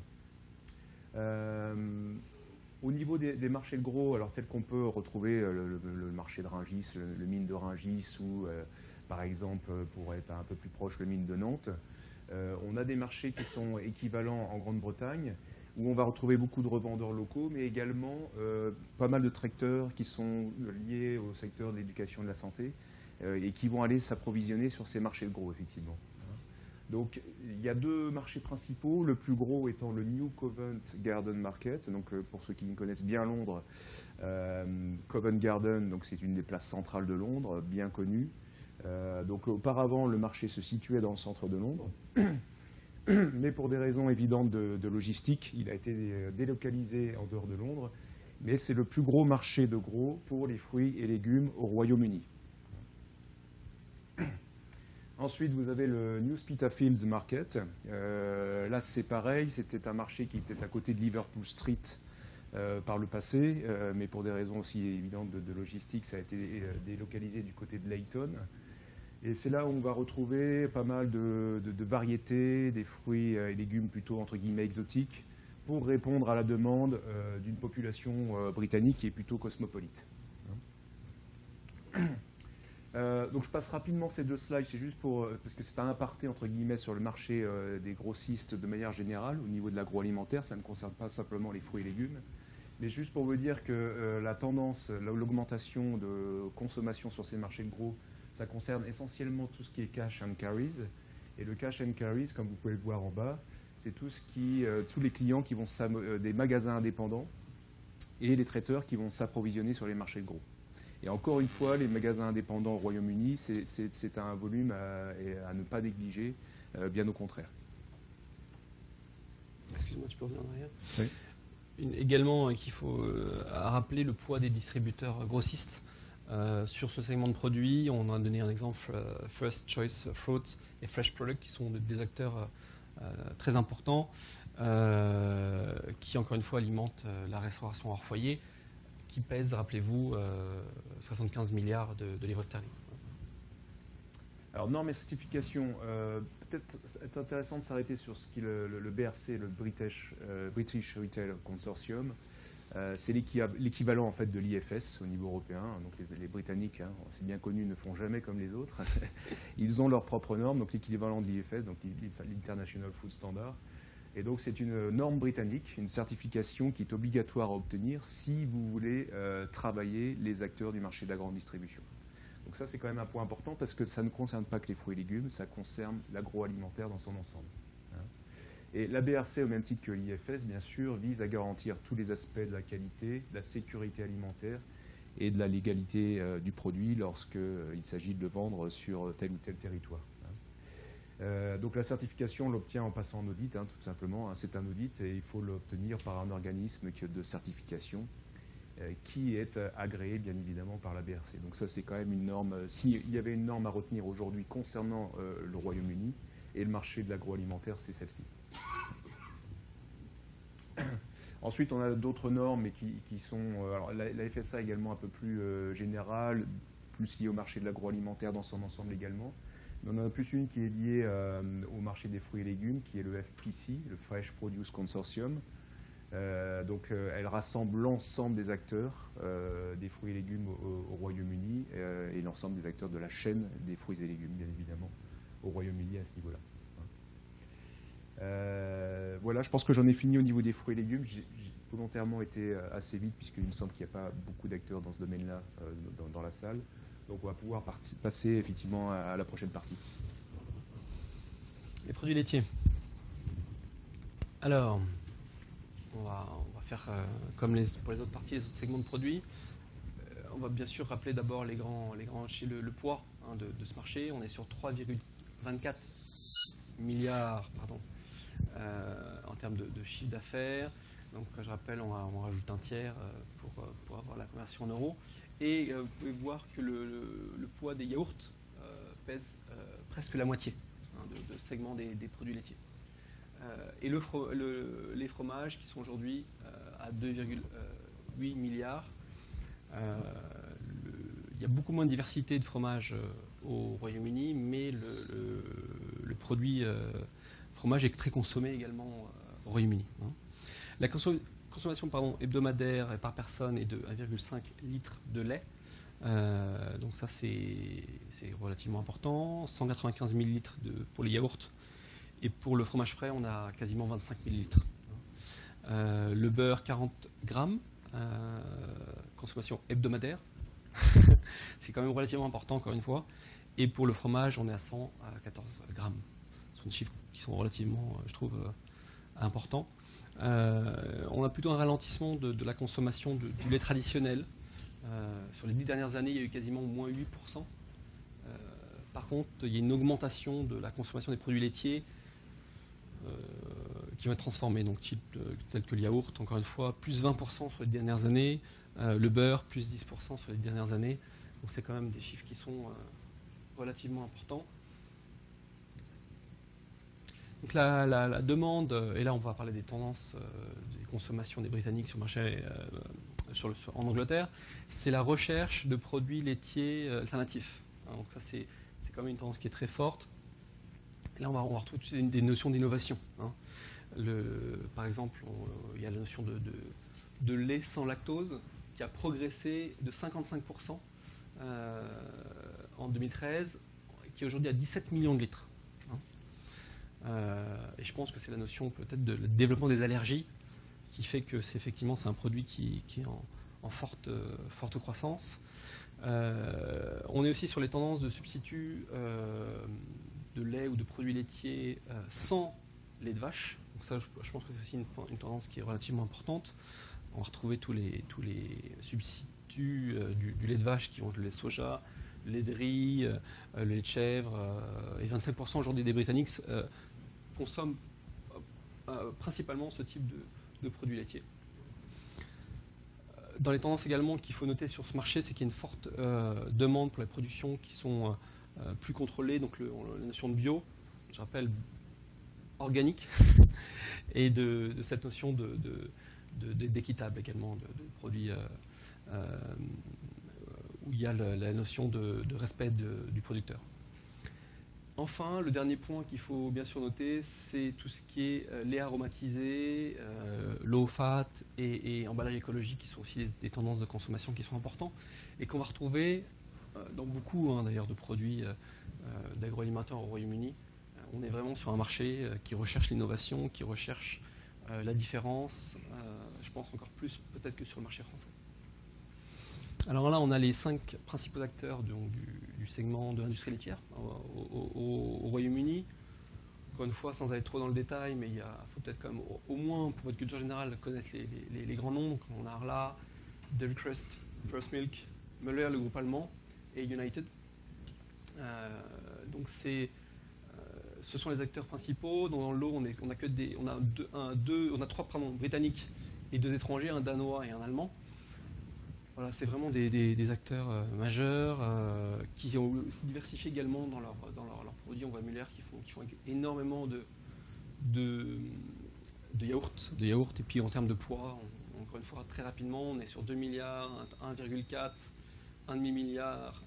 Au niveau des marchés de gros, alors tel qu'on peut retrouver le marché de Rungis, le mine de Rungis ou par exemple, pour être un peu plus proche, le mine de Nantes. On a des marchés qui sont équivalents en Grande-Bretagne, où on va retrouver beaucoup de revendeurs locaux, mais également pas mal de tracteurs qui sont liés au secteur de l'éducation et de la santé, et qui vont aller s'approvisionner sur ces marchés de gros, effectivement. Donc, il y a 2 marchés principaux, le plus gros étant le New Covent Garden Market. Donc, pour ceux qui connaissent bien Londres, Covent Garden, c'est une des places centrales de Londres, bien connue. Donc auparavant, le marché se situait dans le centre de Londres, mais pour des raisons évidentes de logistique, il a été délocalisé en dehors de Londres, mais c'est le plus gros marché de gros pour les fruits et légumes au Royaume-Uni. Ensuite, vous avez le New Spitalfields Market. Là, c'est pareil, c'était un marché qui était à côté de Liverpool Street par le passé, mais pour des raisons aussi évidentes de logistique, ça a été délocalisé du côté de Leyton. Et c'est là où on va retrouver pas mal de variétés, des fruits et légumes plutôt entre guillemets exotiques, pour répondre à la demande d'une population britannique qui est plutôt cosmopolite. Donc je passe rapidement ces 2 slides, c'est juste parce que c'est un aparté entre guillemets sur le marché des grossistes de manière générale au niveau de l'agroalimentaire, ça ne concerne pas simplement les fruits et légumes, mais juste pour vous dire que la tendance, l'augmentation de consommation sur ces marchés de gros, ça concerne essentiellement tout ce qui est cash and carries. Et le cash and carries, comme vous pouvez le voir en bas, c'est tous les clients qui vont des magasins indépendants et les traiteurs qui vont s'approvisionner sur les marchés de gros. Et encore une fois, les magasins indépendants au Royaume-Uni, c'est un volume à ne pas négliger, bien au contraire. Excuse-moi, tu peux revenir en arrière ? Oui. Également, qu'il faut rappeler le poids des distributeurs grossistes. Sur ce segment de produits, on a donné un exemple, First Choice Fruit et Fresh Product, qui sont des acteurs très importants, qui encore une fois alimentent la restauration hors foyer, qui pèse, rappelez-vous, 75 milliards de livres sterling. Alors, normes et certifications, peut-être c'est intéressant de s'arrêter sur ce qui est le BRC, le British Retail Consortium. C'est l'équivalent en fait de l'IFS au niveau européen. Donc les Britanniques, c'est bien connu, ne font jamais comme les autres. Ils ont leurs propres normes, donc l'équivalent de l'IFS, donc l'International Food Standard. Et donc c'est une norme britannique, une certification qui est obligatoire à obtenir si vous voulez travailler les acteurs du marché de la grande distribution. Donc ça c'est quand même un point important parce que ça ne concerne pas que les fruits et légumes, ça concerne l'agroalimentaire dans son ensemble. Et la BRC, au même titre que l'IFS, bien sûr, vise à garantir tous les aspects de la qualité, de la sécurité alimentaire et de la légalité du produit lorsqu'il s'agit de le vendre sur tel ou tel territoire. Donc la certification, on l'obtient en passant en audit, tout simplement. C'est un audit et il faut l'obtenir par un organisme de certification qui est agréé, bien évidemment, par la BRC. Donc ça, c'est quand même une norme. S'il y avait une norme à retenir aujourd'hui concernant le Royaume-Uni et le marché de l'agroalimentaire, c'est celle-ci. Ensuite, on a d'autres normes mais qui sont... alors, la FSA également un peu plus générale, plus liée au marché de l'agroalimentaire dans son ensemble également. Mais on en a plus une qui est liée au marché des fruits et légumes, qui est le FPC, le Fresh Produce Consortium. Donc, elle rassemble l'ensemble des acteurs des fruits et légumes au Royaume-Uni et l'ensemble des acteurs de la chaîne des fruits et légumes, bien évidemment, au Royaume-Uni à ce niveau-là. Voilà, je pense que j'en ai fini au niveau des fruits et légumes. J'ai volontairement été assez vite, puisqu'il me semble qu'il n'y a pas beaucoup d'acteurs dans ce domaine-là dans la salle. Donc on va pouvoir passer effectivement à la prochaine partie. Les produits laitiers. Alors, on va faire comme pour les autres parties, les autres segments de produits. On va bien sûr rappeler d'abord les grands le poids de ce marché. On est sur 3,24 milliards en termes de chiffre d'affaires. Donc je rappelle, on rajoute un tiers pour avoir la conversion en euros. Et vous pouvez voir que le poids des yaourts pèse presque la moitié de ce segment des produits laitiers. Et les fromages qui sont aujourd'hui à 2,8 milliards. Il y a beaucoup moins de diversité de fromages au Royaume-Uni, mais le produit fromage est très consommé également au Royaume-Uni. La consommation hebdomadaire par personne est de 1,5 litre de lait. Donc ça c'est relativement important. 195 millilitres pour les yaourts. Et pour le fromage frais, on a quasiment 25 millilitres. Le beurre, 40 grammes. Consommation hebdomadaire. C'est quand même relativement important, encore une fois. Et pour le fromage, on est à 114 grammes. Ce sont des chiffres qui sont relativement, je trouve, importants. On a plutôt un ralentissement de la consommation du lait traditionnel. Sur les 10 dernières années, il y a eu quasiment moins 8%. Par contre, il y a une augmentation de la consommation des produits laitiers qui va être transformée, donc tel que le yaourt, encore une fois, plus 20% sur les dernières années, le beurre, plus 10% sur les dernières années. Donc c'est quand même des chiffres qui sont relativement importants. Donc la demande, et là on va parler des tendances des consommations des Britanniques sur le marché en Angleterre, c'est la recherche de produits laitiers alternatifs. Donc ça c'est quand même une tendance qui est très forte. Et là on va retrouver des notions d'innovation. Par exemple, il y a la notion de lait sans lactose qui a progressé de 55% en 2013, qui est aujourd'hui à 17 millions de litres. Et je pense que c'est la notion peut-être de développement des allergies qui fait que c'est un produit qui est en forte croissance. On est aussi sur les tendances de substituts de lait ou de produits laitiers sans lait de vache. Donc ça, je pense que c'est aussi une tendance qui est relativement importante. On va retrouver tous les substituts du lait de vache qui vont être le lait de soja, le lait de riz, le lait de chèvre. Et 25% aujourd'hui des Britanniques consomment principalement ce type de produits laitiers. Dans les tendances également qu'il faut noter sur ce marché, c'est qu'il y a une forte demande pour les productions qui sont plus contrôlées, donc la notion de bio, je rappelle organique, et de cette notion d'équitable également, de produits où il y a la notion de respect du producteur. Enfin, le dernier point qu'il faut bien sûr noter, c'est tout ce qui est lait aromatisé, low fat et emballage écologique, qui sont aussi des tendances de consommation qui sont importantes et qu'on va retrouver dans beaucoup d'ailleurs de produits d'agroalimentaire au Royaume-Uni. On est vraiment sur un marché qui recherche l'innovation, qui recherche la différence, je pense encore plus peut-être que sur le marché français. Alors là, on a les 5 principaux acteurs du segment de l'industrie laitière au Royaume-Uni. Encore une fois, sans aller trop dans le détail, mais il faut peut-être quand même, au moins pour votre culture générale, connaître les grands noms. Donc, on a Arla, Devil Crest, First Milk, Müller, le groupe allemand, et United. Donc ce sont les acteurs principaux. Dans le lot, on a trois britanniques et 2 étrangers, un danois et un allemand. Voilà, c'est vraiment des acteurs majeurs qui ont aussi diversifié également dans leurs produits. On voit Müller qui font énormément de yaourts. Et puis en termes de poids, encore une fois, très rapidement, on est sur 2 milliards, 1,4, 1,5 milliard,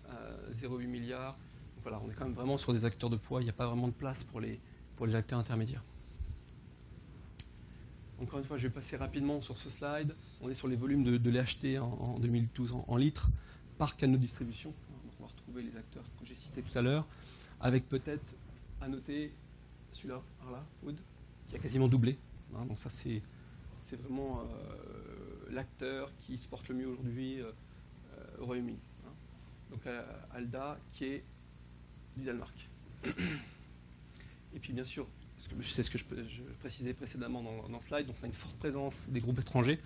0,8 milliard. Donc voilà, on est quand même vraiment sur des acteurs de poids. Il n'y a pas vraiment de place pour les acteurs intermédiaires. Encore une fois, je vais passer rapidement sur ce slide. On est sur les volumes de lait acheté en 2012 en litres par canal de distribution. On va retrouver les acteurs que j'ai cités tout à l'heure, avec peut-être à noter celui-là, Arla, Wood, qui a quasiment doublé. Donc ça, c'est vraiment l'acteur qui se porte le mieux aujourd'hui au Royaume-Uni. Donc Alda, qui est du Danemark. Et puis bien sûr, c'est ce que je précisais précédemment dans le slide, donc on a une forte présence des groupes étrangers,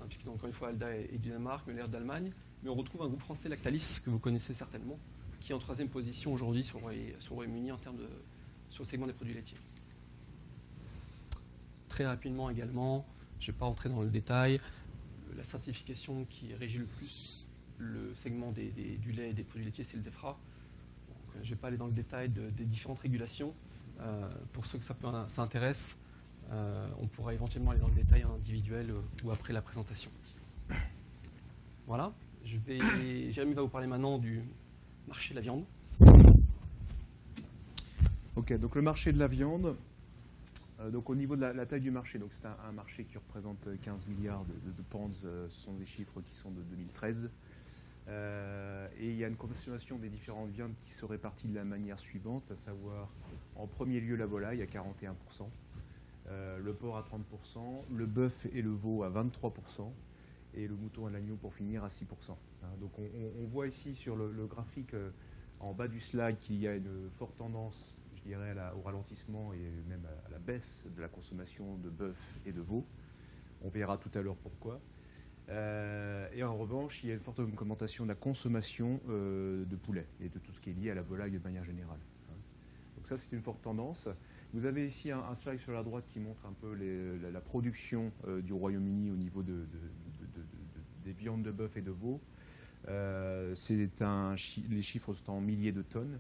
puisque encore une fois Alda est du Danemark, Müller d'Allemagne, mais on retrouve un groupe français, Lactalis, que vous connaissez certainement, qui est en 3e position aujourd'hui sur le Royaume-Uni sur le segment des produits laitiers. Très rapidement également, je ne vais pas entrer dans le détail, la certification qui régit le plus le segment du lait et des produits laitiers, c'est le DEFRA. Donc, je ne vais pas aller dans le détail des différentes régulations. Pour ceux que ça intéresse, on pourra éventuellement aller dans le détail individuel ou après la présentation. Voilà, Jérémy va vous parler maintenant du marché de la viande. Ok, donc le marché de la viande, donc au niveau de la taille du marché, donc c'est un marché qui représente 15 milliards de pounds, ce sont des chiffres qui sont de 2013. Et il y a une consommation des différentes viandes qui se répartit de la manière suivante, à savoir en premier lieu la volaille à 41%, le porc à 30%, le bœuf et le veau à 23%, et le mouton et l'agneau pour finir à 6%. Donc on voit ici sur le graphique en bas du slide qu'il y a une forte tendance, je dirais, au ralentissement et même à la baisse de la consommation de bœuf et de veau. On verra tout à l'heure pourquoi. Et en revanche, il y a une forte augmentation de la consommation de poulet et de tout ce qui est lié à la volaille de manière générale. Donc ça, c'est une forte tendance. Vous avez ici un slide sur la droite qui montre un peu la production du Royaume-Uni au niveau des viandes de bœuf et de veau. Les chiffres sont en milliers de tonnes.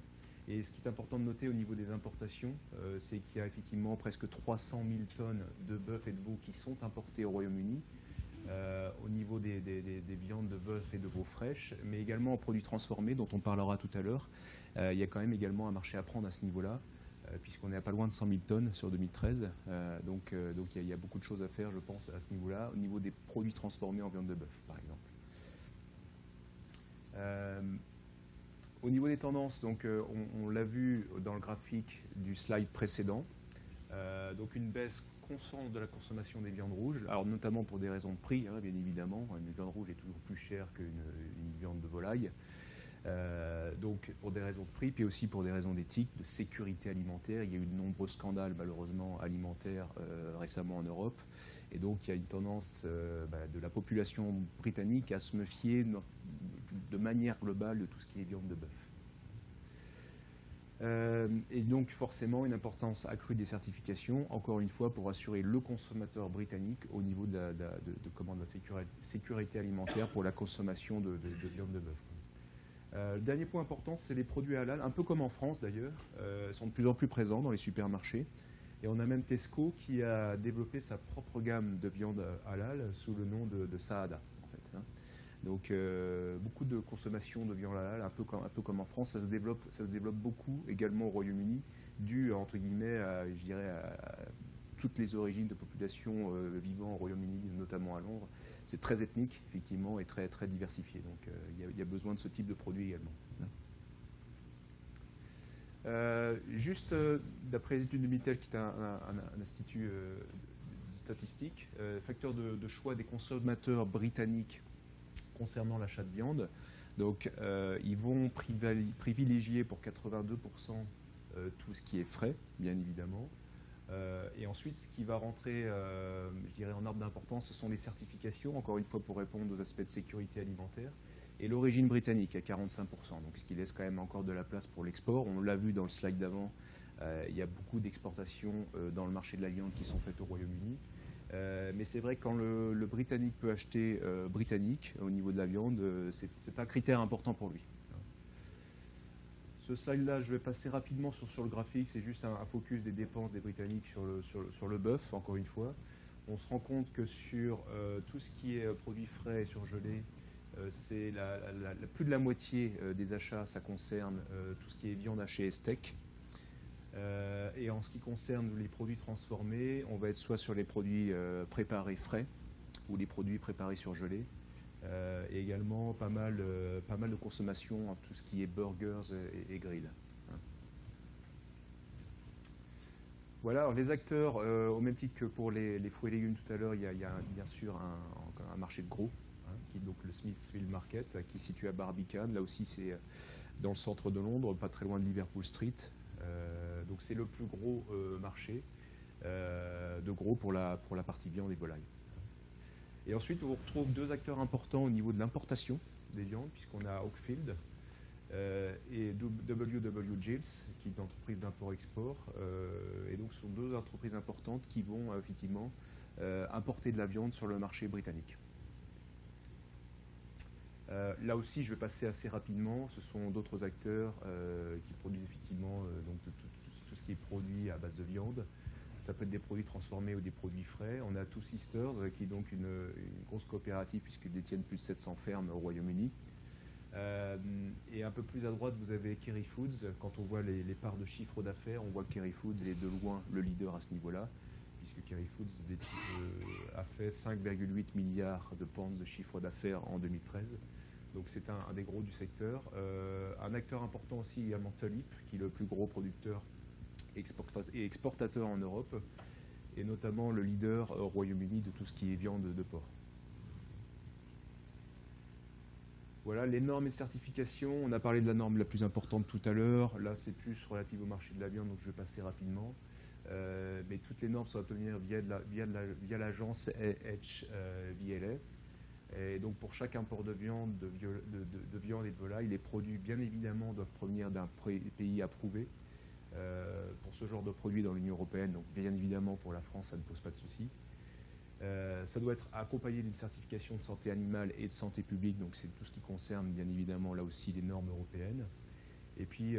Et ce qui est important de noter au niveau des importations, c'est qu'il y a effectivement presque 300 000 tonnes de bœuf et de veau qui sont importées au Royaume-Uni. Au niveau des viandes de bœuf et de veau fraîches, mais également en produits transformés, dont on parlera tout à l'heure. Il y a quand même également un marché à prendre à ce niveau-là, puisqu'on est à pas loin de 100 000 tonnes sur 2013. Donc il y a beaucoup de choses à faire, je pense, à ce niveau-là, au niveau des produits transformés en viande de bœuf, par exemple. Au niveau des tendances, donc, on l'a vu dans le graphique du slide précédent, donc une baisse constante de la consommation des viandes rouges, alors notamment pour des raisons de prix, bien évidemment. Une viande rouge est toujours plus chère qu'une viande de volaille. Donc pour des raisons de prix, puis aussi pour des raisons d'éthique, de sécurité alimentaire. Il y a eu de nombreux scandales malheureusement alimentaires récemment en Europe. Et donc il y a une tendance de la population britannique à se méfier de manière globale de tout ce qui est viande de bœuf. Et donc forcément une importance accrue des certifications, encore une fois pour assurer le consommateur britannique au niveau de la sécurité alimentaire pour la consommation de viande de bœuf. Le dernier point important, c'est les produits halal, un peu comme en France d'ailleurs, sont de plus en plus présents dans les supermarchés. Et on a même Tesco qui a développé sa propre gamme de viande halal sous le nom de Saada, en fait. Donc beaucoup de consommation de viande halal, un peu comme en France, ça se développe beaucoup également au Royaume-Uni, dû entre guillemets à toutes les origines de population vivant au Royaume-Uni, notamment à Londres. C'est très ethnique effectivement et très très diversifié. Donc il y a besoin de ce type de produit également. Juste d'après les études de Mittel, qui est un institut statistique, facteur de choix des consommateurs britanniques concernant l'achat de viande. Donc, ils vont privilégier pour 82% tout ce qui est frais, bien évidemment. Et ensuite, ce qui va rentrer, je dirais, en ordre d'importance, ce sont les certifications, encore une fois pour répondre aux aspects de sécurité alimentaire, et l'origine britannique à 45%, donc ce qui laisse quand même encore de la place pour l'export. On l'a vu dans le slide d'avant, il y a beaucoup d'exportations dans le marché de la viande qui sont faites au Royaume-Uni. Mais c'est vrai que quand le Britannique peut acheter britannique au niveau de la viande, c'est un critère important pour lui. Ce slide-là, je vais passer rapidement sur le graphique, c'est juste un focus des dépenses des Britanniques sur le bœuf, encore une fois. On se rend compte que sur tout ce qui est produits frais et surgelés, c'est plus de la moitié des achats, ça concerne tout ce qui est viande hachée et steak. Et en ce qui concerne les produits transformés, on va être soit sur les produits préparés frais ou les produits préparés surgelés. Et également pas mal de consommation en tout ce qui est burgers et grills. Voilà, alors les acteurs, au même titre que pour les fruits et légumes tout à l'heure, il y a bien sûr un marché de gros, qui est donc le Smithfield Market, qui est situé à Barbican. Là aussi, c'est dans le centre de Londres, pas très loin de Liverpool Street. Donc c'est le plus gros marché de gros pour la partie viande et volaille. Et ensuite, on retrouve deux acteurs importants au niveau de l'importation des viandes, puisqu'on a Oakfield et W.W. Gills, qui est une entreprise d'import-export. Et donc, ce sont deux entreprises importantes qui vont effectivement importer de la viande sur le marché britannique. Là aussi, je vais passer assez rapidement. Ce sont d'autres acteurs qui produisent effectivement donc tout ce qui est produit à base de viande. Ça peut être des produits transformés ou des produits frais. On a Two Sisters, qui est donc une grosse coopérative puisqu'ils détiennent plus de 700 fermes au Royaume-Uni. Et un peu plus à droite, vous avez Kerry Foods. Quand on voit les parts de chiffre d'affaires, on voit que Kerry Foods est de loin le leader à ce niveau-là, puisque Kerry Foods a fait 5,8 milliards de pounds de chiffre d'affaires en 2013. Donc c'est un des gros du secteur. Un acteur important aussi également Tulip, qui est le plus gros producteur et exportateur en Europe, et notamment le leader au Royaume-Uni de tout ce qui est viande de porc. Voilà, les normes et certifications. On a parlé de la norme la plus importante tout à l'heure. Là, c'est plus relatif au marché de la viande, donc je vais passer rapidement. Mais toutes les normes sont obtenues via l'agence HVLA. Et donc pour chaque import de viande, de viande et de volaille, les produits, bien évidemment, doivent provenir d'un pays approuvé. Pour ce genre de produits dans l'Union européenne, donc bien évidemment pour la France, ça ne pose pas de souci. Ça doit être accompagné d'une certification de santé animale et de santé publique, donc c'est tout ce qui concerne bien évidemment là aussi les normes européennes. Et puis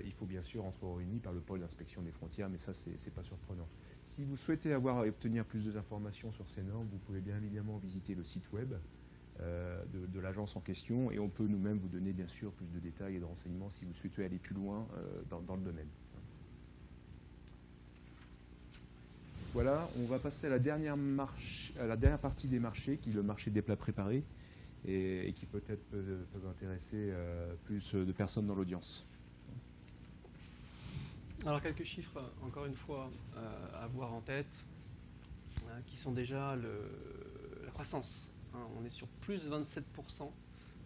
il faut bien sûr entrer réuni par le pôle d'inspection des frontières, mais ça c'est pas surprenant. Si vous souhaitez obtenir plus d'informations sur ces normes, vous pouvez bien évidemment visiter le site web de l'agence en question, et on peut nous-mêmes vous donner bien sûr plus de détails et de renseignements si vous souhaitez aller plus loin dans le domaine. Voilà, on va passer à la dernière partie des marchés, qui est le marché des plats préparés, et qui peut-être peuvent intéresser plus de personnes dans l'audience. Alors quelques chiffres, encore une fois, à avoir en tête, qui sont déjà la croissance. On est sur plus 27%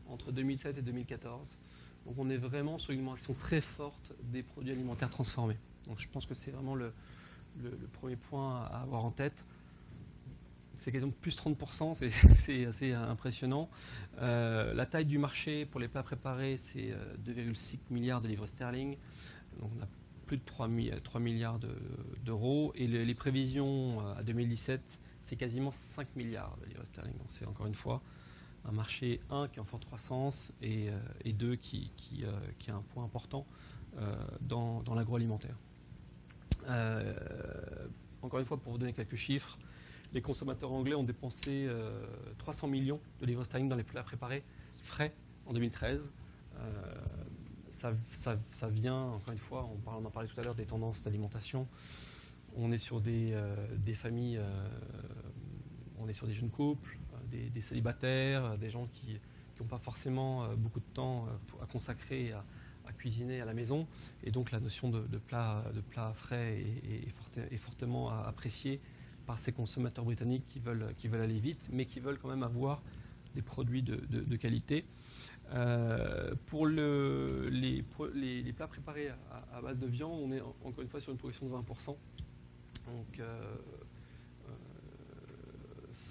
entre 2007 et 2014. Donc on est vraiment sur une augmentation très forte des produits alimentaires transformés. Donc je pense que c'est vraiment le premier point à avoir en tête. C'est quasiment plus 30%, c'est assez impressionnant. La taille du marché pour les plats préparés, c'est 2,6 milliards de livres sterling. Donc on a plus de 3 milliards d'euros. Et les prévisions à 2017, c'est quasiment 5 milliards de livres sterling. Donc c'est encore une fois un marché, qui est en forte croissance, et 2, qui a un point important dans l'agroalimentaire. Encore une fois, pour vous donner quelques chiffres, les consommateurs anglais ont dépensé 300 millions de livres sterling dans les plats préparés frais en 2013. Ça vient, encore une fois, on en parlait tout à l'heure, des tendances d'alimentation. On est sur des familles, on est sur des jeunes couples, des célibataires, des gens qui n'ont pas forcément beaucoup de temps à consacrer à cuisiner à la maison, et donc la notion de plat frais est fortement appréciée par ces consommateurs britanniques qui veulent aller vite, mais qui veulent quand même avoir des produits de qualité. Pour les plats préparés à base de viande, on est encore une fois sur une progression de 20%. Donc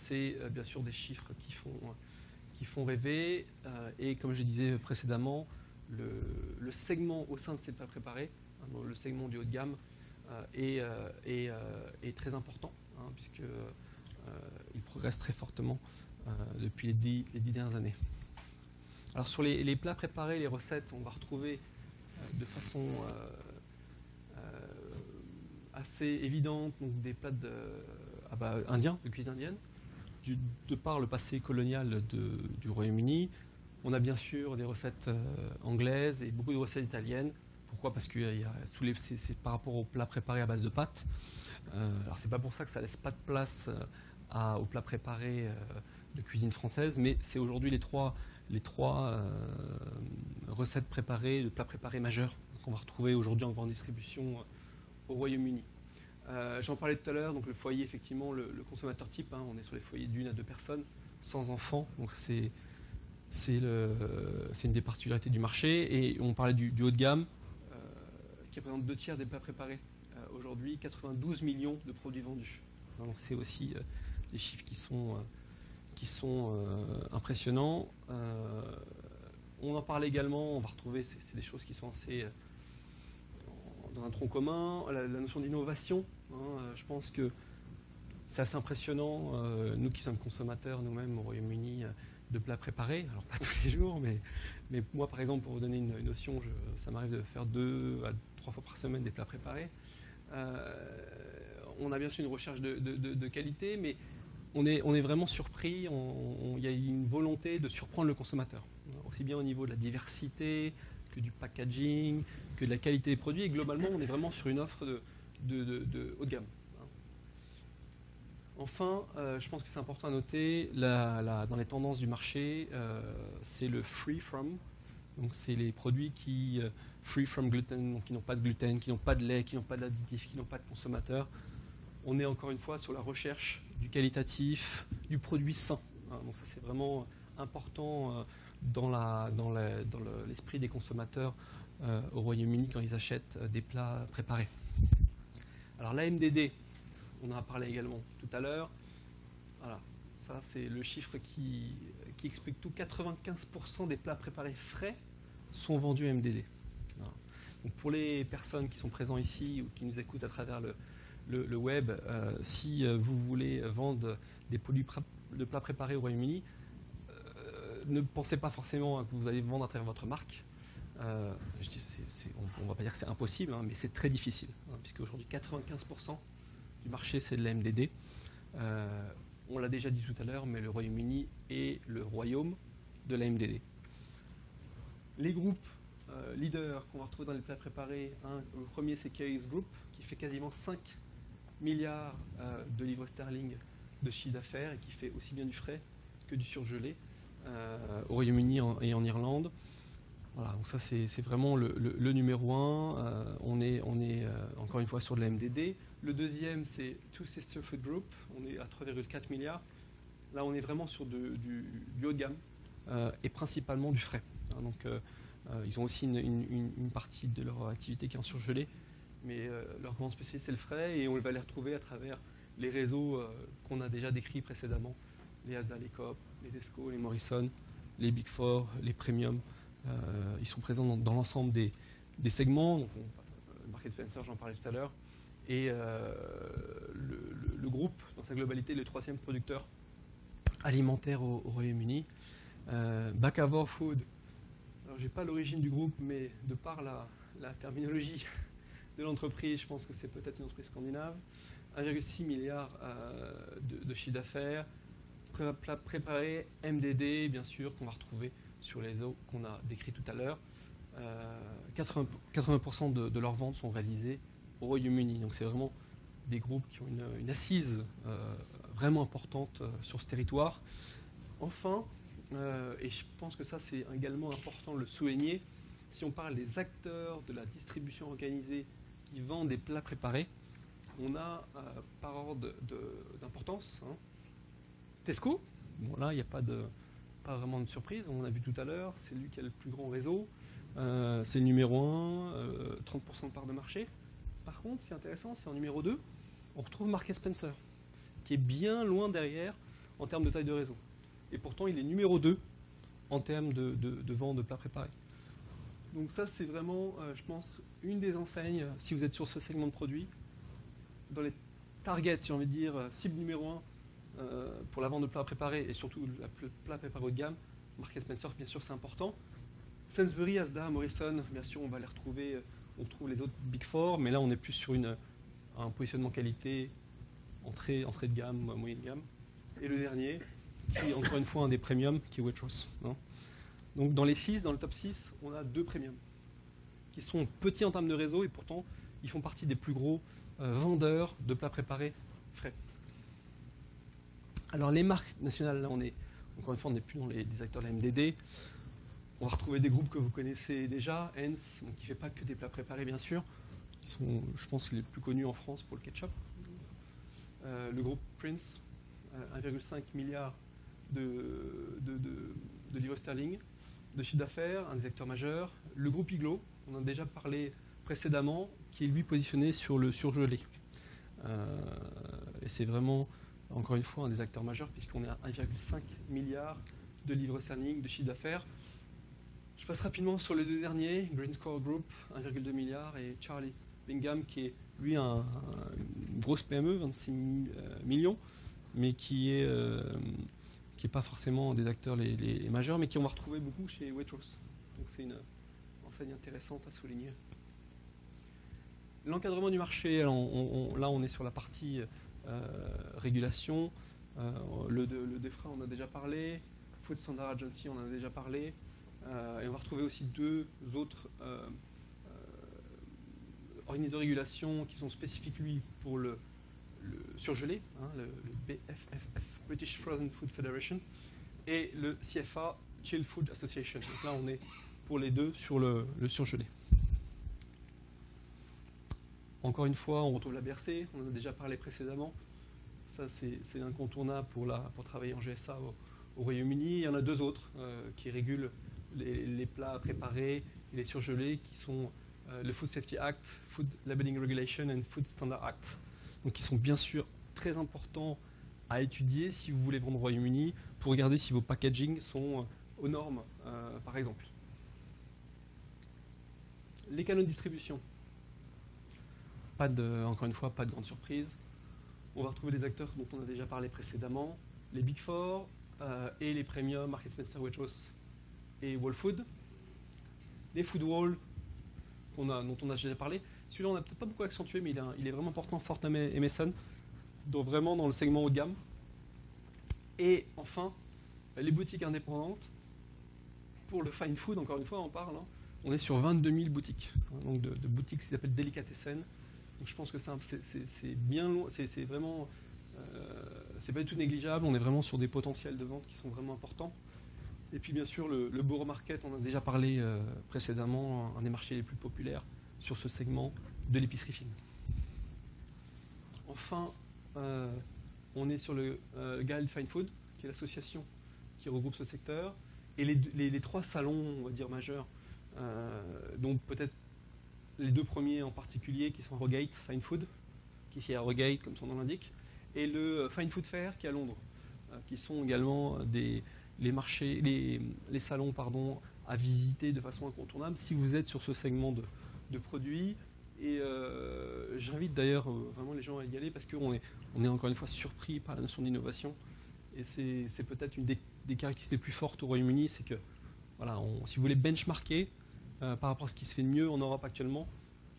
c'est bien sûr des chiffres qui font rêver. Et comme je disais précédemment, le segment au sein de ces plats préparés, hein, le segment du haut de gamme, est très important, hein, puisque il progresse très fortement depuis les 10 dernières années. Alors sur les plats préparés, les recettes, on va retrouver de façon assez évidente donc des plats indiens, de cuisine indienne, de par le passé colonial du Royaume-Uni. On a bien sûr des recettes anglaises et beaucoup de recettes italiennes. Pourquoi? Parce que c'est par rapport aux plats préparés à base de pâtes. Alors c'est pas pour ça que ça laisse pas de place aux plats préparés de cuisine française, mais c'est aujourd'hui les trois recettes préparées, de plats préparés majeurs qu'on va retrouver aujourd'hui en grande distribution au Royaume-Uni. J'en parlais tout à l'heure, donc le foyer, effectivement, le consommateur type, hein, on est sur les foyers d'1 à 2 personnes, sans enfants, donc c'est une des particularités du marché. Et on parlait du haut de gamme, qui représente 2/3 des plats préparés. Aujourd'hui, 92 millions de produits vendus. Donc c'est aussi des chiffres qui sont impressionnants. On en parle également, on va retrouver, c'est des choses qui sont assez dans un tronc commun, la notion d'innovation. Hein, je pense que c'est assez impressionnant, nous qui sommes consommateurs nous-mêmes au Royaume-Uni de plats préparés, alors pas tous les jours, mais moi par exemple, pour vous donner une notion, ça m'arrive de faire 2 à 3 fois par semaine des plats préparés. On a bien sûr une recherche de qualité, mais on est vraiment surpris, il y a une volonté de surprendre le consommateur, aussi bien au niveau de la diversité, que du packaging, que de la qualité des produits, et globalement on est vraiment sur une offre de haut de gamme. Enfin, je pense que c'est important à noter, dans les tendances du marché, c'est le free from. Donc c'est les produits qui free from gluten, donc qui n'ont pas de gluten, qui n'ont pas de lait, qui n'ont pas d'additifs, qui n'ont pas de consommateurs. On est encore une fois sur la recherche du qualitatif, du produit sain. Donc ça c'est vraiment important dans l'esprit des consommateurs au Royaume-Uni quand ils achètent des plats préparés. Alors la MDD, on en a parlé également tout à l'heure. Voilà, ça c'est le chiffre qui explique tout. 95% des plats préparés frais sont vendus à MDD. Voilà. Donc pour les personnes qui sont présentes ici ou qui nous écoutent à travers le web, si vous voulez vendre des produits de plats préparés au Royaume-Uni, ne pensez pas forcément que vous allez vendre à travers votre marque. On ne va pas dire que c'est impossible, hein, mais c'est très difficile, hein, puisque aujourd'hui 95% du marché c'est de la MDD. On l'a déjà dit tout à l'heure, mais le Royaume-Uni est le royaume de la MDD. Les groupes leaders qu'on va retrouver dans les plats préparés, hein, le premier c'est Kerry's Group, qui fait quasiment 5 milliards de livres sterling de chiffre d'affaires et qui fait aussi bien du frais que du surgelé au Royaume-Uni et en Irlande. Voilà, donc ça c'est vraiment le numéro 1. On est encore une fois sur de la MDD. Le deuxième c'est Two Sister Food Group, on est à 3,4 milliards. Là on est vraiment sur du haut de gamme et principalement du frais. Hein, donc ils ont aussi une partie de leur activité qui est en surgelé, mais leur grande spécialité c'est le frais et on va les retrouver à travers les réseaux qu'on a déjà décrits précédemment, les Asda, les Coop, les Tesco, les Morrison, les Big Four, les Premium. Ils sont présents dans l'ensemble des segments. Donc, Market Spencer, j'en parlais tout à l'heure. Et le groupe, dans sa globalité, est le 3e producteur alimentaire au Royaume-Uni. Bakkavor Food, alors j'ai pas l'origine du groupe, mais de par la terminologie de l'entreprise, je pense que c'est peut-être une entreprise scandinave. 1,6 milliard de chiffre d'affaires, préparé MDD, bien sûr, qu'on va retrouver sur les eaux qu'on a décrit tout à l'heure. 80% de leurs ventes sont réalisées au Royaume-Uni. Donc c'est vraiment des groupes qui ont une assise vraiment importante sur ce territoire. Enfin, et je pense que ça c'est également important de le souligner, si on parle des acteurs de la distribution organisée qui vendent des plats préparés, on a par ordre d'importance, hein, Tesco. Bon là il n'y a pas pas vraiment de surprise, on l'a vu tout à l'heure, c'est lui qui a le plus grand réseau, c'est le numéro 1, 30% de part de marché. Par contre, ce qui est intéressant, c'est en numéro 2, on retrouve Marks & Spencer, qui est bien loin derrière en termes de taille de réseau. Et pourtant, il est numéro 2 en termes de vente de plats préparés. Donc ça, c'est vraiment, je pense, une des enseignes, si vous êtes sur ce segment de produit, dans les targets, j'ai envie de dire, cible numéro 1 pour la vente de plats préparés et surtout le plat préparé haut de gamme, Marks & Spencer, bien sûr, c'est important. Sainsbury, Asda, Morrison, bien sûr, on va les retrouver, on retrouve les autres Big Four, mais là, on est plus sur un positionnement qualité, entrée de gamme, moyenne gamme. Et le dernier, qui est encore une fois un des premiums, qui est Waitrose. Donc dans les 6, dans le top 6, on a 2 premiums, qui sont petits en termes de réseau, et pourtant, ils font partie des plus gros vendeurs de plats préparés frais. Alors les marques nationales, là, encore une fois, on n'est plus dans les acteurs de la MDD. On va retrouver des groupes que vous connaissez déjà, Heinz, qui ne fait pas que des plats préparés, bien sûr, qui sont, je pense, les plus connus en France pour le ketchup. Le groupe Prince, 1,5 milliard de livres sterling de chiffre d'affaires, un des acteurs majeurs. Le groupe Iglo, on en a déjà parlé précédemment, qui est lui positionné sur le surgelé. Et c'est vraiment, encore une fois, un des acteurs majeurs, puisqu'on est à 1,5 milliard de livres sterling de chiffre d'affaires. Je passe rapidement sur les 2 derniers, Green Score Group, 1,2 milliard, et Charlie Bingham, qui est lui une grosse PME, 26 millions, mais qui est pas forcément des acteurs les majeurs, mais qui on va retrouver beaucoup chez Waitrose. Donc c'est une enseigne intéressante à souligner. L'encadrement du marché, là on est sur la partie régulation. Le DEFRA, on en a déjà parlé. Food Standard Agency, on en a déjà parlé. Et on va retrouver aussi 2 autres organismes de régulation qui sont spécifiques, lui, pour le surgelé, le BFFF, British Frozen Food Federation, et le CFA, Chilled Food Association. Donc là, on est pour les 2 sur le surgelé. Encore une fois, on retrouve la BRC, on en a déjà parlé précédemment. Ça, c'est incontournable pour travailler en GSA au Royaume-Uni. Il y en a 2 autres qui régulent les plats préparés et les surgelés, qui sont le Food Safety Act, Food Labeling Regulation and Food Standard Act. Donc qui sont bien sûr très importants à étudier si vous voulez vendre au Royaume-Uni, pour regarder si vos packaging sont aux normes, par exemple. Les canaux de distribution. Encore une fois, pas de grande surprise. On va retrouver des acteurs dont on a déjà parlé précédemment, les Big Four et les premiums, Marks & Spencer, Waitrose et Whole Food. Les Food Wall, dont on a déjà parlé. Celui-là, on n'a peut-être pas beaucoup accentué, mais il est vraiment important, Fortnum & Mason, vraiment dans le segment haut de gamme. Et enfin, les boutiques indépendantes. Pour le fine food, encore une fois, on parle, on est sur 22 000 boutiques, donc de boutiques qui s'appellent Delicatessen. Donc je pense que c'est bien long, c'est vraiment, c'est pas du tout négligeable. On est vraiment sur des potentiels de vente qui sont vraiment importants. Et puis bien sûr le Borough Market, on en a déjà parlé précédemment, un des marchés les plus populaires sur ce segment de l'épicerie fine. Enfin, on est sur le Guild Fine Food, qui est l'association qui regroupe ce secteur, et les 3 salons, on va dire, majeurs, donc peut-être les 2 premiers en particulier, qui sont Harrogate Fine Food, qui est à Harrogate, comme son nom l'indique, et le Fine Food Fair, qui est à Londres, qui sont également les marchés, les salons, pardon, à visiter de façon incontournable si vous êtes sur ce segment de produits. Et j'invite d'ailleurs vraiment les gens à y aller, parce qu'on est encore une fois surpris par la notion d'innovation. Et c'est peut-être une des caractéristiques les plus fortes au Royaume-Uni, c'est que voilà, si vous voulez benchmarker par rapport à ce qui se fait de mieux en Europe actuellement,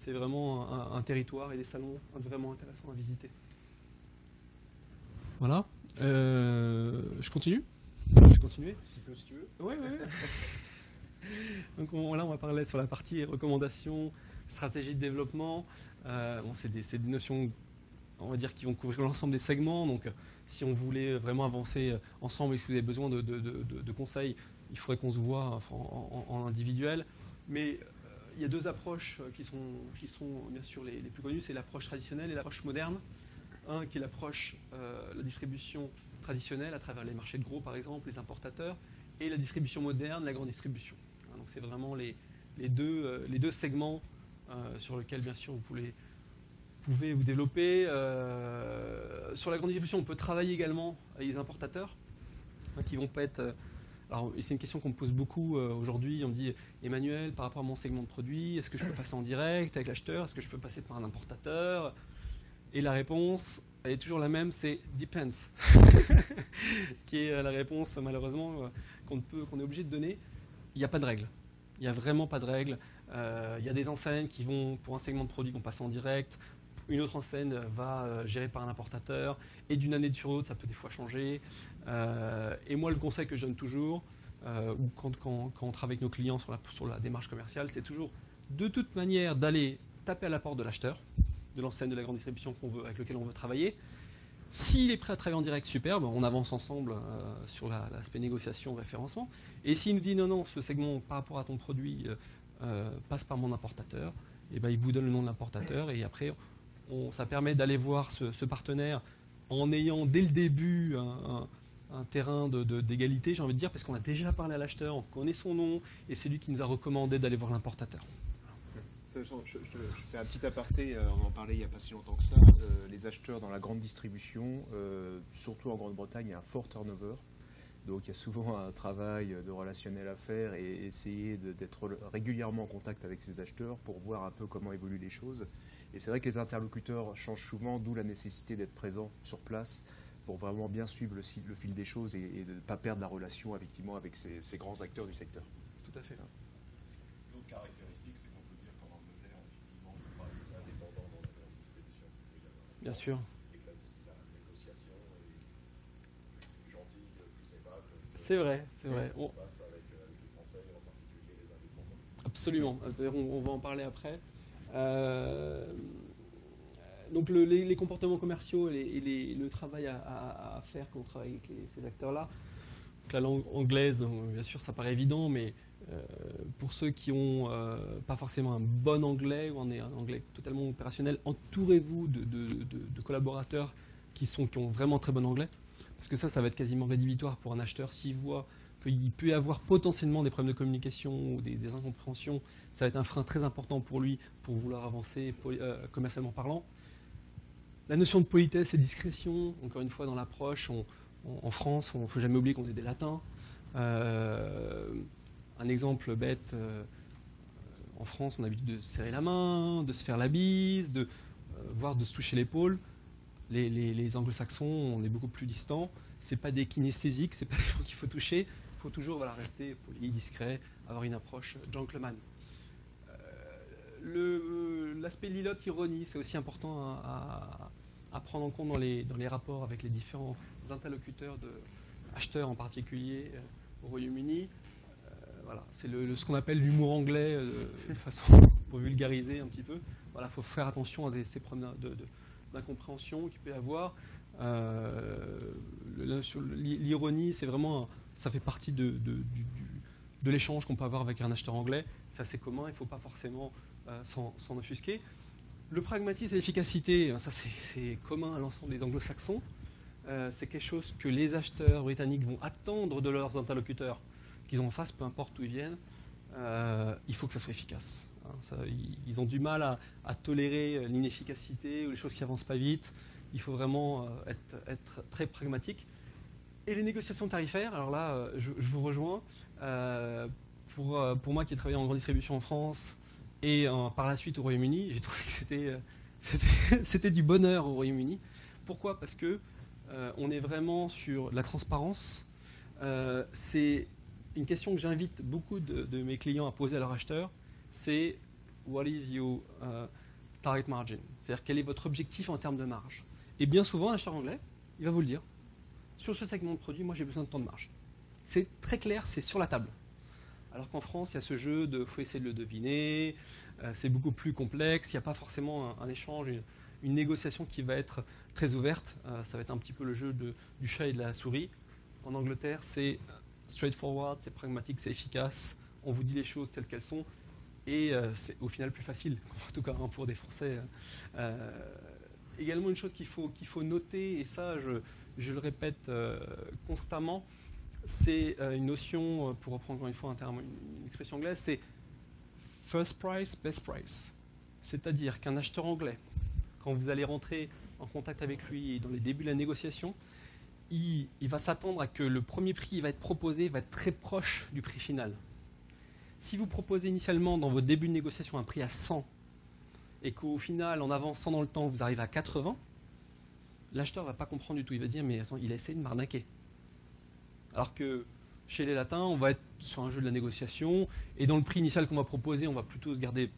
c'est vraiment un territoire et des salons vraiment intéressants à visiter. Voilà. Je continue ? Je continue ? Un petit peu si tu veux. Oui. Donc là, on va parler sur la partie recommandations, stratégie de développement. C'est des notions, on va dire, qui vont couvrir l'ensemble des segments. Donc, si on voulait vraiment avancer ensemble et si vous avez besoin de conseils, il faudrait qu'on se voit en individuel. Mais il y a 2 approches qui sont bien sûr les plus connues. C'est l'approche traditionnelle et l'approche moderne. Un qui est l'approche, la distribution traditionnelle à travers les marchés de gros, par exemple, les importateurs. et la distribution moderne, la grande distribution. Donc c'est vraiment les deux segments sur lesquels, bien sûr, vous pouvez vous développer. Sur la grande distribution, on peut travailler également avec les importateurs qui vont pas être... alors, c'est une question qu'on me pose beaucoup aujourd'hui. On me dit, Emmanuel, par rapport à mon segment de produit, est-ce que je peux passer en direct avec l'acheteur? Est-ce que je peux passer par un importateur? Et la réponse, elle est toujours la même, c'est depends, qui est la réponse malheureusement qu'on est obligé de donner. Il n'y a pas de règle. Il n'y a vraiment pas de règle. Il y a des enseignes qui vont, pour un segment de produit, vont passer en direct. Une autre enseigne va gérer par un importateur. Et d'une année sur l'autre, ça peut des fois changer. Et moi, le conseil que je donne toujours, ou quand on travaille avec nos clients sur la démarche commerciale, c'est toujours de toute manière d'aller taper à la porte de l'acheteur, de l'enseigne de la grande distribution avec lequel on veut travailler. S'il est prêt à travailler en direct, super, on avance ensemble sur l'aspect négociation, référencement. Et s'il nous dit non, ce segment par rapport à ton produit passe par mon importateur, et ben, il vous donne le nom de l'importateur et après ça permet d'aller voir ce partenaire en ayant dès le début un terrain d'égalité, j'ai envie de dire, parce qu'on a déjà parlé à l'acheteur, on connaît son nom et c'est lui qui nous a recommandé d'aller voir l'importateur. Je fais un petit aparté, on en parlait il n'y a pas si longtemps que ça. Les acheteurs dans la grande distribution, surtout en Grande-Bretagne, il y a un fort turnover. Donc il y a souvent un travail de relationnel à faire et essayer d'être régulièrement en contact avec ces acheteurs pour voir un peu comment évoluent les choses. Et c'est vrai que les interlocuteurs changent souvent, d'où la nécessité d'être présent sur place pour vraiment bien suivre le fil des choses et de ne pas perdre la relation effectivement avec ces grands acteurs du secteur. Tout à fait. L'autre caractéristique, c'est qu'on peut dire qu'en Angleterre, effectivement, il n'y a pas des indépendants dans la grande distribution. Bien sûr. Et que la négociation est plus gentille, plus aimable. C'est vrai, c'est vrai. Ce qui se passe avec les Français, en particulier les indépendants. Absolument. On va en parler après. Donc les comportements commerciaux et le travail à faire quand on travaille avec ces acteurs-là. Donc la langue anglaise, bien sûr, ça paraît évident, mais pour ceux qui n'ont pas forcément un bon anglais ou un anglais totalement opérationnel, entourez-vous de collaborateurs qui ont vraiment très bon anglais, parce que ça va être quasiment rédhibitoire pour un acheteur s'il voit qu'il peut y avoir potentiellement des problèmes de communication ou des incompréhensions. Ça va être un frein très important pour lui pour vouloir avancer commercialement parlant. La notion de politesse et discrétion, encore une fois dans l'approche, en France, il ne faut jamais oublier qu'on est des latins. Un exemple bête, en France, on a l'habitude de se serrer la main, de se faire la bise, voire de se toucher l'épaule. Les anglo-saxons, on est beaucoup plus distants. Ce n'est pas des kinesthésiques, ce n'est pas des gens qu'il faut toucher. Il faut toujours rester poli, discret, avoir une approche gentleman. L'aspect lilote, ironie, c'est aussi important à prendre en compte dans les rapports avec les différents interlocuteurs, acheteurs en particulier au Royaume-Uni. Voilà, c'est ce qu'on appelle l'humour anglais, de façon pour vulgariser un petit peu. Voilà, faut faire attention à ces problèmes d'incompréhension qu'il peut y avoir. L'ironie, c'est vraiment, ça fait partie de l'échange qu'on peut avoir avec un acheteur anglais. C'est assez commun, il ne faut pas forcément s'en offusquer. Le pragmatisme et l'efficacité, ça c'est commun à l'ensemble des anglo-saxons. C'est quelque chose que les acheteurs britanniques vont attendre de leurs interlocuteurs qu'ils ont en face, peu importe où ils viennent. Il faut que ça soit efficace. Ils ont du mal à tolérer l'inefficacité ou les choses qui avancent pas vite. Il faut vraiment être très pragmatique. Et les négociations tarifaires, alors là, je vous rejoins. Pour moi qui ai travaillé en grande distribution en France et par la suite au Royaume-Uni, j'ai trouvé que c'était du bonheur au Royaume-Uni. Pourquoi? Parce que on est vraiment sur la transparence. C'est une question que j'invite beaucoup de mes clients à poser à leurs acheteurs, c'est what is your target margin? C'est-à-dire quel est votre objectif en termes de marge? Et bien souvent, l'acheteur anglais, il va vous le dire. Sur ce segment de produit, moi j'ai besoin de tant de marge. C'est très clair, c'est sur la table. Alors qu'en France, il y a ce jeu de faut essayer de le deviner, c'est beaucoup plus complexe, il n'y a pas forcément un échange, une négociation qui va être très ouverte. Ça va être un petit peu le jeu du chat et de la souris. En Angleterre, c'est straightforward, c'est pragmatique, c'est efficace. On vous dit les choses telles qu'elles sont. Et c'est au final plus facile, en tout cas pour des Français. Également une chose qu'il faut noter, et ça je le répète constamment, c'est une notion, pour reprendre encore une fois un terme, une expression anglaise, c'est first price, best price. C'est-à-dire qu'un acheteur anglais, quand vous allez rentrer en contact avec lui dans les débuts de la négociation, il va s'attendre à que le premier prix qui va être proposé va être très proche du prix final. Si vous proposez initialement dans votre début de négociation un prix à 100 et qu'au final, en avançant dans le temps, vous arrivez à 80, l'acheteur ne va pas comprendre du tout. Il va se dire, mais attends, il a essayé de m'arnaquer. Alors que chez les latins, on va être sur un jeu de la négociation et dans le prix initial qu'on va proposer, on va plutôt se garder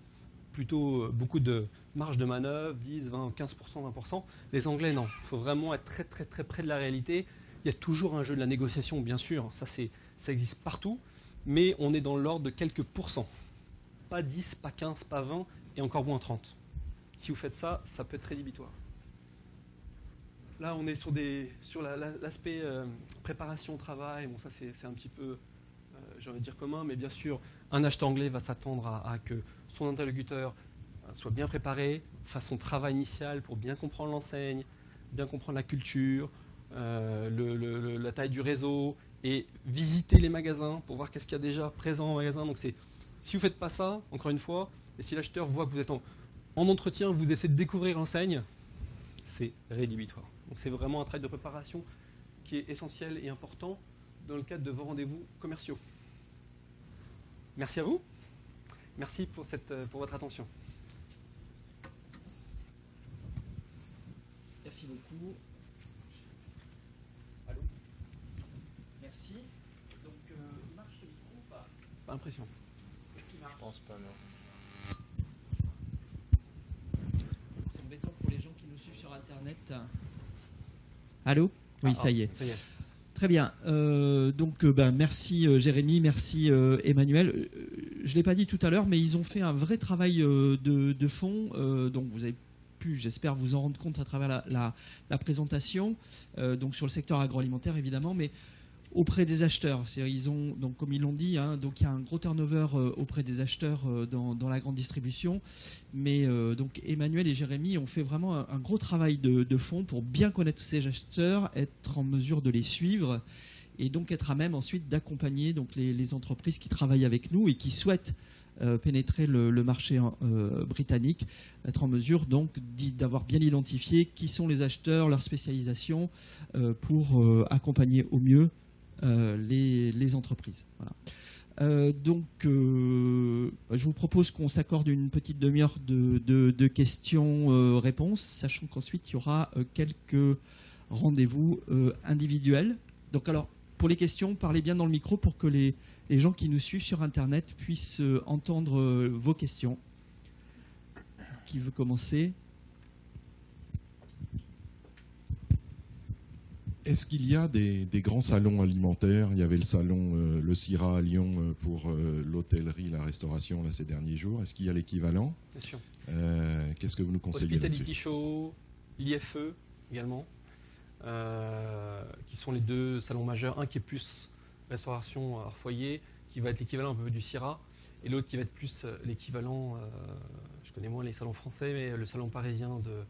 beaucoup de marge de manœuvre, 10, 20, 15%, 20%. Les Anglais, non. Il faut vraiment être très, très, très près de la réalité. Il y a toujours un jeu de la négociation, bien sûr. Ça existe partout. Mais on est dans l'ordre de quelques pourcents. Pas 10, pas 15, pas 20 et encore moins 30. Si vous faites ça, ça peut être rédhibitoire. Là, on est sur l'aspect préparation au travail. Bon, ça, c'est un petit peu, j'ai envie de dire, commun. Mais bien sûr, un acheteur anglais va s'attendre à que son interlocuteur soit bien préparé, fasse son travail initial pour bien comprendre l'enseigne, bien comprendre la culture, la taille du réseau, et visiter les magasins pour voir qu'est-ce qu'il y a déjà présent en magasin. Donc si vous ne faites pas ça, encore une fois, et si l'acheteur voit que vous êtes en entretien, vous essayez de découvrir l'enseigne, c'est rédhibitoire. Donc c'est vraiment un travail de préparation qui est essentiel et important dans le cadre de vos rendez-vous commerciaux. Merci à vous. Merci pour votre attention. Merci beaucoup. Allô? Merci. Donc, il marche le micro ou pas? Pas l'impression. Je pense pas, non. C'est embêtant pour les gens qui nous suivent sur Internet. Allô? Oui, ça y est. Ça y est. Très bien. Merci Jérémy, merci Emmanuel. Je ne l'ai pas dit tout à l'heure, mais ils ont fait un vrai travail de fond. Donc vous avez pu, j'espère, vous en rendre compte à travers la présentation. Donc sur le secteur agroalimentaire, évidemment, mais auprès des acheteurs. Ils ont, donc, comme ils l'ont dit, donc il y a un gros turnover auprès des acheteurs dans la grande distribution. Mais donc Emmanuel et Jérémy ont fait vraiment un gros travail de fond pour bien connaître ces acheteurs, être en mesure de les suivre et donc être à même ensuite d'accompagner donc les entreprises qui travaillent avec nous et qui souhaitent pénétrer le marché britannique, être en mesure donc d'avoir bien identifié qui sont les acheteurs, leur spécialisation pour accompagner au mieux les entreprises. Voilà. Je vous propose qu'on s'accorde une petite demi-heure de questions-réponses, sachant qu'ensuite il y aura quelques rendez-vous individuels. Donc alors, pour les questions, parlez bien dans le micro pour que les gens qui nous suivent sur Internet puissent entendre vos questions. Qui veut commencer ? Est-ce qu'il y a des grands salons alimentaires? Il y avait le salon le CIRA à Lyon pour l'hôtellerie, la restauration là, ces derniers jours. Est-ce qu'il y a l'équivalent? Bien sûr. Qu'est-ce que vous nous conseillez là-dessus? Hospitality Show, l'IFE également, qui sont les deux salons majeurs. Un qui est plus restauration hors foyer, qui va être l'équivalent un peu du CIRA, et l'autre qui va être plus l'équivalent, je connais moins les salons français, mais le salon parisien de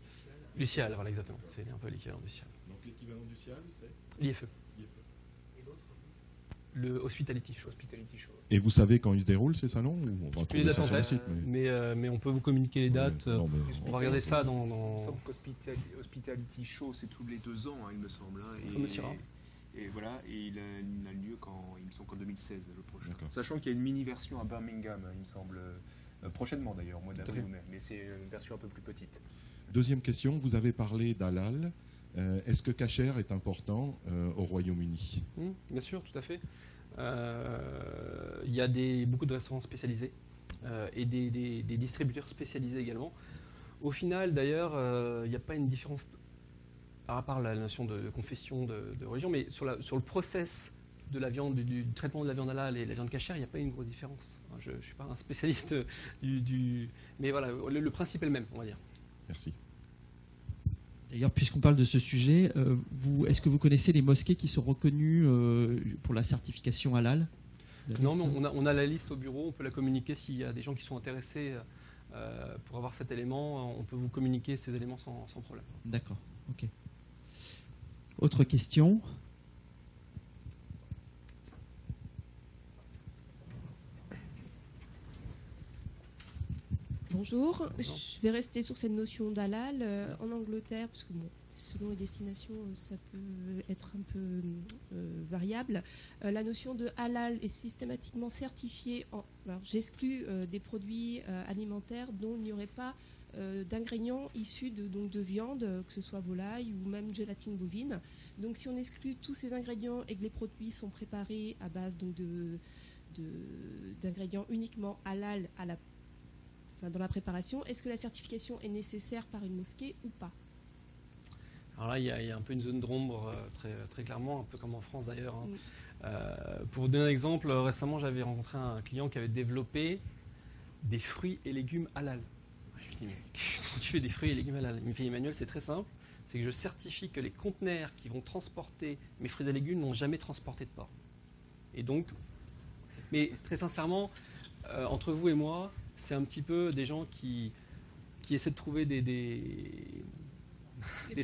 Lucial, voilà exactement, c'est un peu l'équivalent du CIRA. Donc l'équivalent du CIRA, c'est l'IFE. Et l'autre? Le Hospitality Show. Et vous savez quand ils se déroulent ces salons? Ou on va trouver ça sur le site, mais on peut vous communiquer les dates. On va regarder ça dans... Il me semble qu'Hospitality Show, c'est tous les 2 ans, il me semble. Et voilà, et il a lieu il me semble qu'en 2016, le prochain. Sachant qu'il y a une mini-version à Birmingham, il me semble, prochainement d'ailleurs, au mois d'avril, mais c'est une version un peu plus petite. Deuxième question, vous avez parlé d'halal. Est-ce que kasher est important au Royaume-Uni? Bien sûr, tout à fait. Il y a beaucoup de restaurants spécialisés et des distributeurs spécialisés également. Au final, d'ailleurs, il n'y a pas une différence, à part la notion de confession, de religion, mais sur le process de la viande, du traitement de la viande halal et la viande kasher, il n'y a pas une grosse différence. Je ne suis pas un spécialiste mais voilà, le principe est le même, on va dire. Merci. D'ailleurs, puisqu'on parle de ce sujet, est-ce que vous connaissez les mosquées qui sont reconnues pour la certification halal? Non, mais on a la liste au bureau, on peut la communiquer s'il y a des gens qui sont intéressés pour avoir cet élément, on peut vous communiquer ces éléments sans problème. D'accord, ok. Autre question? Bonjour. Bonjour. Je vais rester sur cette notion d'halal. En Angleterre, parce que bon, selon les destinations, ça peut être un peu variable. La notion de halal est systématiquement certifiée. Alors, j'exclus des produits alimentaires dont il n'y aurait pas d'ingrédients issus de viande, que ce soit volaille ou même gélatine bovine. Donc, si on exclut tous ces ingrédients et que les produits sont préparés à base d'ingrédients uniquement halal dans la préparation, est-ce que la certification est nécessaire par une mosquée ou pas? Alors là, il y a un peu une zone d'ombre, très clairement, un peu comme en France d'ailleurs. Pour vous donner un exemple, récemment, j'avais rencontré un client qui avait développé des fruits et légumes halal. Je lui ai dit, mais comment tu fais des fruits et légumes halal? Il me fait, Emmanuel, c'est très simple, c'est que je certifie que les conteneurs qui vont transporter mes fruits et légumes n'ont jamais transporté de porc. Et donc, mais très sincèrement, entre vous et moi, c'est un petit peu des gens qui essaient de trouver des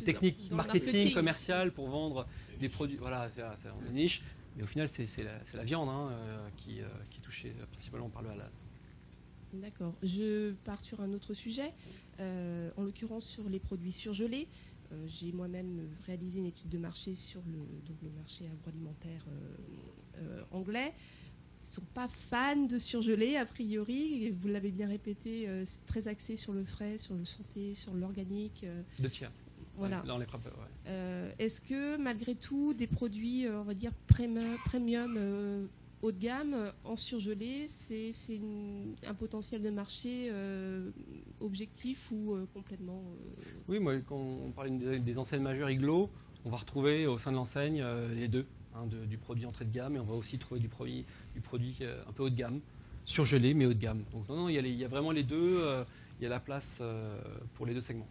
techniques marketing commerciales pour vendre des produits. Voilà, c'est une niche, mais au final, c'est la viande qui est touchée principalement par le halal. D'accord. Je pars sur un autre sujet, en l'occurrence sur les produits surgelés. J'ai moi-même réalisé une étude de marché sur le marché agroalimentaire anglais. Ils ne sont pas fans de surgelés, a priori, et vous l'avez bien répété, c'est très axé sur le frais, sur le santé, sur l'organique. 2 tiers. Voilà. Dans les prépa, ouais. Est-ce que malgré tout, des produits, on va dire, premium haut de gamme, en surgelé, c'est un potentiel de marché objectif ou complètement Oui, moi, quand on parlait des enseignes majeures Iglo, on va retrouver au sein de l'enseigne les deux. Du produit entrée de gamme, et on va aussi trouver du produit un peu haut de gamme, surgelé mais haut de gamme. Donc non, il y a vraiment les deux, il y a la place pour les deux segments.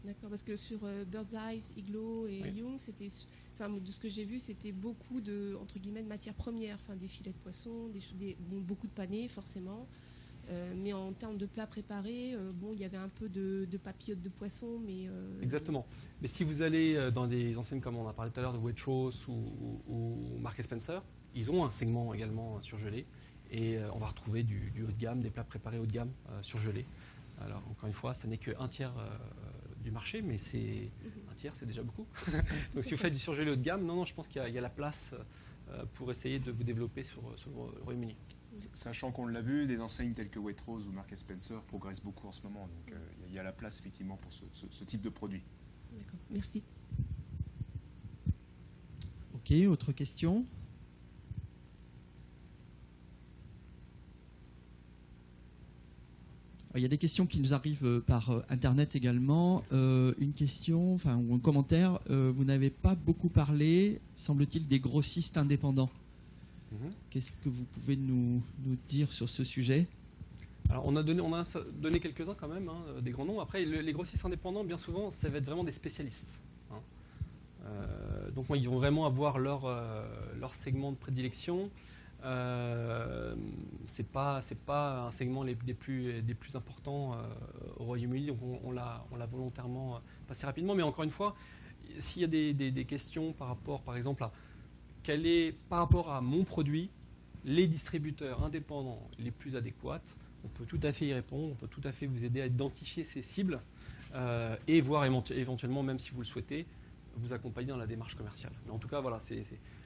D'accord, parce que sur Birds Eyes, Iglo et Young, c'était, de ce que j'ai vu, c'était beaucoup de, entre guillemets, de matières premières, des filets de poisson, beaucoup de panés forcément. Mais en termes de plats préparés, il y avait un peu de papillotes de poisson, mais... Exactement. Mais si vous allez dans des enseignes comme on a parlé tout à l'heure de Waitrose ou Marks & Spencer, ils ont un segment également surgelé. Et on va retrouver du haut de gamme, des plats préparés haut de gamme surgelés. Alors encore une fois, ça n'est que 1/3 du marché, mais un tiers, c'est déjà beaucoup. Donc si vous faites du surgelé haut de gamme, non, je pense qu'il y a la place pour essayer de vous développer sur le Royaume-Uni. Sachant qu'on l'a vu, des enseignes telles que Waitrose ou Marks & Spencer progressent beaucoup en ce moment. Donc il y a la place effectivement pour ce type de produit. D'accord, merci. Ok, autre question? Il y a des questions qui nous arrivent par Internet également. Une question, ou un commentaire. Vous n'avez pas beaucoup parlé, semble-t-il, des grossistes indépendants. Qu'est-ce que vous pouvez nous dire sur ce sujet? Alors on a donné quelques-uns quand même, des grands noms. Après, les grossistes indépendants, bien souvent, ça va être vraiment des spécialistes. Donc ils vont vraiment avoir leur segment de prédilection. C'est pas un segment des plus importants au Royaume-Uni, donc on l'a volontairement passé rapidement. Mais encore une fois, s'il y a des questions par rapport, par exemple, à quel est, par rapport à mon produit, les distributeurs indépendants les plus adéquats, on peut tout à fait y répondre, on peut tout à fait vous aider à identifier ces cibles et voir éventuellement, même si vous le souhaitez, vous accompagner dans la démarche commerciale. Mais en tout cas, voilà,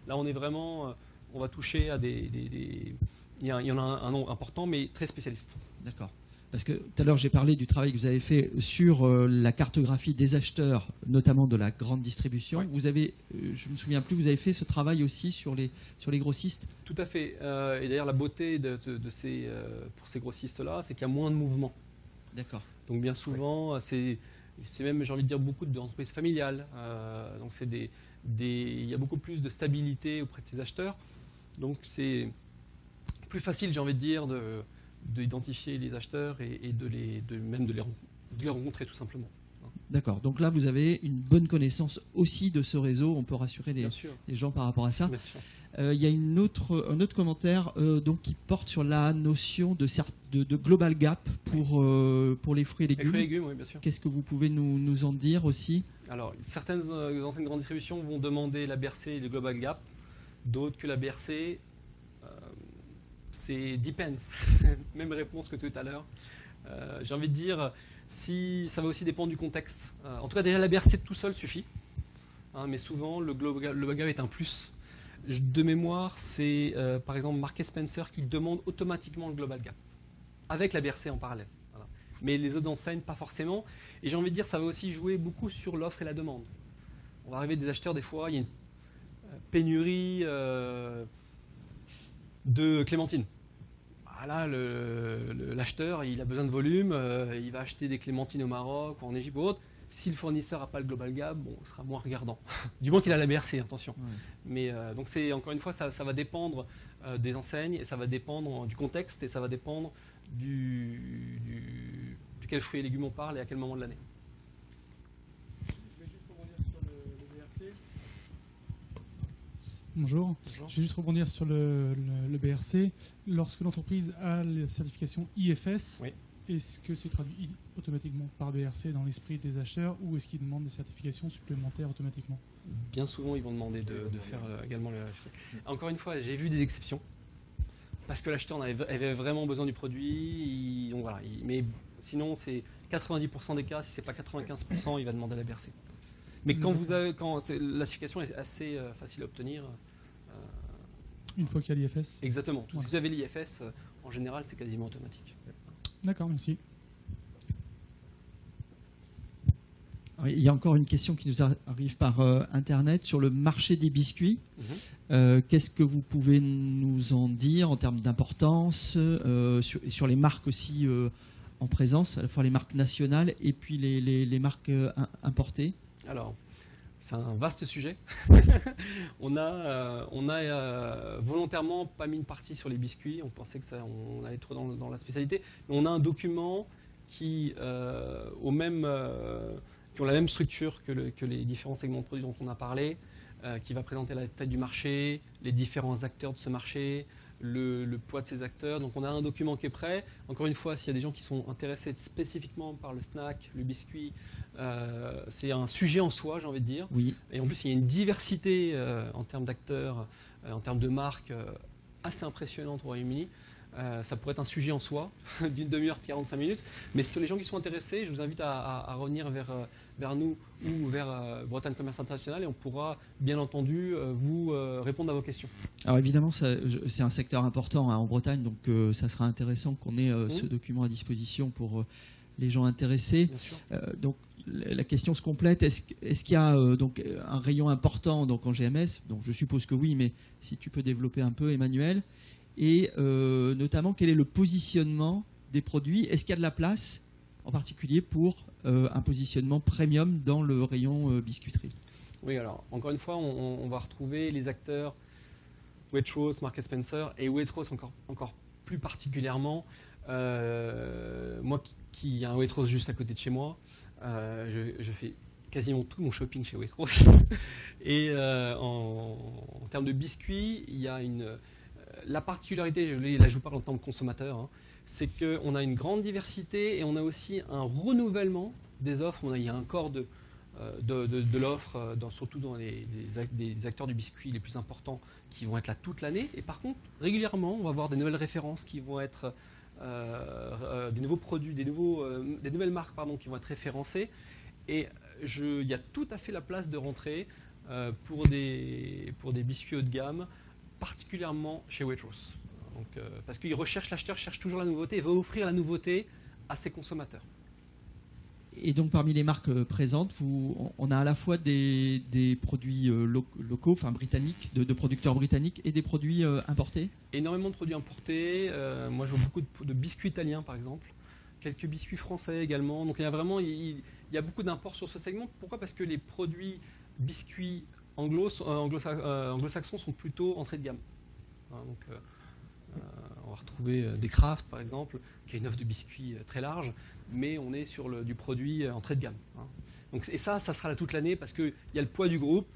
là on est vraiment, on va toucher à il y en a un nombre important, mais très spécialiste. D'accord. Parce que tout à l'heure, j'ai parlé du travail que vous avez fait sur la cartographie des acheteurs, notamment de la grande distribution. Ouais. Vous avez, je ne me souviens plus, vous avez fait ce travail aussi sur les grossistes? Tout à fait. Et d'ailleurs, la beauté pour ces grossistes-là, c'est qu'il y a moins de mouvement. D'accord. Donc bien souvent, c'est même, j'ai envie de dire, beaucoup d'entreprises familiales. Donc il y a beaucoup plus de stabilité auprès de ces acheteurs. Donc c'est plus facile, j'ai envie de dire, d'identifier les acheteurs et de les rencontrer tout simplement. D'accord. Donc là, vous avez une bonne connaissance aussi de ce réseau. On peut rassurer les gens par rapport à ça. Bien sûr. Il y a un autre commentaire qui porte sur la notion de global gap pour les fruits et légumes. Les fruits et légumes, oui, bien sûr. Qu'est-ce que vous pouvez nous en dire aussi? Alors, certaines enseignes de grande distribution vont demander la BRC et le global gap. D'autres que la BRC, c'est depends. Même réponse que tout à l'heure. J'ai envie de dire, si ça va aussi dépendre du contexte. En tout cas, déjà la BRC tout seul suffit, hein, mais souvent le global gap est un plus. De mémoire, c'est par exemple Marks & Spencer qui demande automatiquement le global gap, avec la BRC en parallèle. Voilà. Mais les autres enseignes, pas forcément. Et j'ai envie de dire, ça va aussi jouer beaucoup sur l'offre et la demande. On va arriver des acheteurs, des fois, il y a une pénurie de clémentines. Voilà, l'acheteur, il a besoin de volume, il va acheter des clémentines au Maroc, ou en Égypte ou autre. Si le fournisseur n'a pas le global gap, bon, il sera moins regardant. Du moins qu'il a la BRC, attention. Ouais. Mais donc c'est encore une fois, ça va dépendre des enseignes, et ça va dépendre du contexte, et ça va dépendre du quel fruits et légumes on parle et à quel moment de l'année. Je vais juste rebondir sur le BRC. Bonjour. Je vais juste rebondir sur le BRC. Lorsque l'entreprise a la certification IFS, oui. Est-ce que c'est traduit automatiquement par BRC dans l'esprit des acheteurs, ou est-ce qu'ils demandent des certifications supplémentaires automatiquement? Bien souvent, ils vont demander de faire également le RFC. Encore une fois, j'ai vu des exceptions, parce que l'acheteur avait vraiment besoin du produit. Donc voilà, mais sinon, c'est 90% des cas, si ce n'est pas 95%, il va demander la BRC. Mais quand la certification est assez facile à obtenir. Une fois qu'il y a l'IFS. Exactement. Voilà. Si vous avez l'IFS, en général, c'est quasiment automatique. D'accord, merci. Il y a encore une question qui nous arrive par Internet sur le marché des biscuits. Qu'est-ce que vous pouvez nous en dire en termes d'importance, sur les marques aussi en présence, à la fois les marques nationales et puis les marques importées? Alors, c'est un vaste sujet. on a volontairement pas mis une partie sur les biscuits. On pensait que on allait trop dans la spécialité. Mais on a un document qui ont la même structure que les différents segments de produits dont on a parlé, qui va présenter la taille du marché, les différents acteurs de ce marché, le poids de ces acteurs. Donc on a un document qui est prêt. Encore une fois, s'il y a des gens qui sont intéressés spécifiquement par le snack, le biscuit, c'est un sujet en soi, j'ai envie de dire. Oui. Et en plus, il y a une diversité en termes d'acteurs, en termes de marques, assez impressionnante au Royaume-Uni. Ça pourrait être un sujet en soi, d'une demi-heure, 45 minutes. Mais sur les gens qui sont intéressés, je vous invite à revenir vers nous ou vers Bretagne Commerce International, et on pourra, bien entendu, vous répondre à vos questions. Alors évidemment, c'est un secteur important en Bretagne, donc ça sera intéressant qu'on ait ce document à disposition pour les gens intéressés. Donc la question se complète. Est-ce qu'il y a donc un rayon important donc en GMS? Donc je suppose que oui, mais si tu peux développer un peu, Emmanuel. Et notamment, quel est le positionnement des produits? Est-ce qu'il y a de la place, en particulier pour un positionnement premium dans le rayon biscuiterie? Oui, alors, encore une fois, on va retrouver les acteurs Waitrose, Marks & Spencer, et Waitrose encore plus particulièrement. Moi qui ai un Waitrose juste à côté de chez moi, je fais quasiment tout mon shopping chez Waitrose. Et en termes de biscuits, il y a la particularité, là je vous parle en tant que consommateur, hein, c'est qu'on a une grande diversité et on a aussi un renouvellement des offres. Il y a un corps de l'offre, surtout dans des acteurs du biscuit les plus importants qui vont être là toute l'année. Et par contre, régulièrement, on va avoir des nouvelles références qui vont être des nouveaux produits, des nouvelles marques qui vont être référencées. Et il y a tout à fait la place de rentrer pour des biscuits haut de gamme, particulièrement chez Waitrose. Parce que l'acheteur cherche toujours la nouveauté et va offrir la nouveauté à ses consommateurs. Et donc parmi les marques présentes, on a à la fois des produits locaux, enfin britanniques, de producteurs britanniques, et des produits importés? Énormément de produits importés. Moi je vois beaucoup de biscuits italiens par exemple, quelques biscuits français également. Donc il y a beaucoup d'imports sur ce segment. Pourquoi? Parce que les produits biscuits anglo-saxons sont plutôt entrée de gamme. Donc, on va retrouver des Kraft par exemple, qui a une offre de biscuits très large, mais on est sur du produit entrée de gamme. Donc, et ça sera là toute l'année parce qu'il y a le poids du groupe.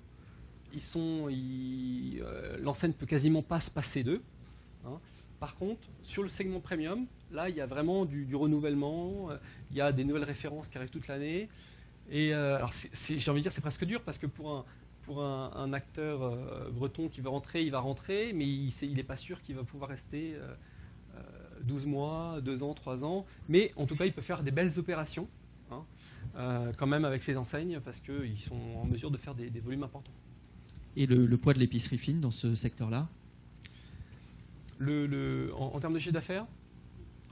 L'enseigne ne peut quasiment pas se passer d'eux. Par contre, sur le segment premium, là, il y a vraiment du renouvellement. Il y a des nouvelles références qui arrivent toute l'année. Et alors, j'ai envie de dire, c'est presque dur parce que pour un acteur breton qui veut rentrer, il va rentrer, mais il n'est pas sûr qu'il va pouvoir rester 12 mois, 2 ans, 3 ans, mais en tout cas il peut faire des belles opérations hein, quand même avec ses enseignes parce qu'ils sont en mesure de faire des volumes importants. Et le poids de l'épicerie fine dans ce secteur-là? En termes de chiffre d'affaires,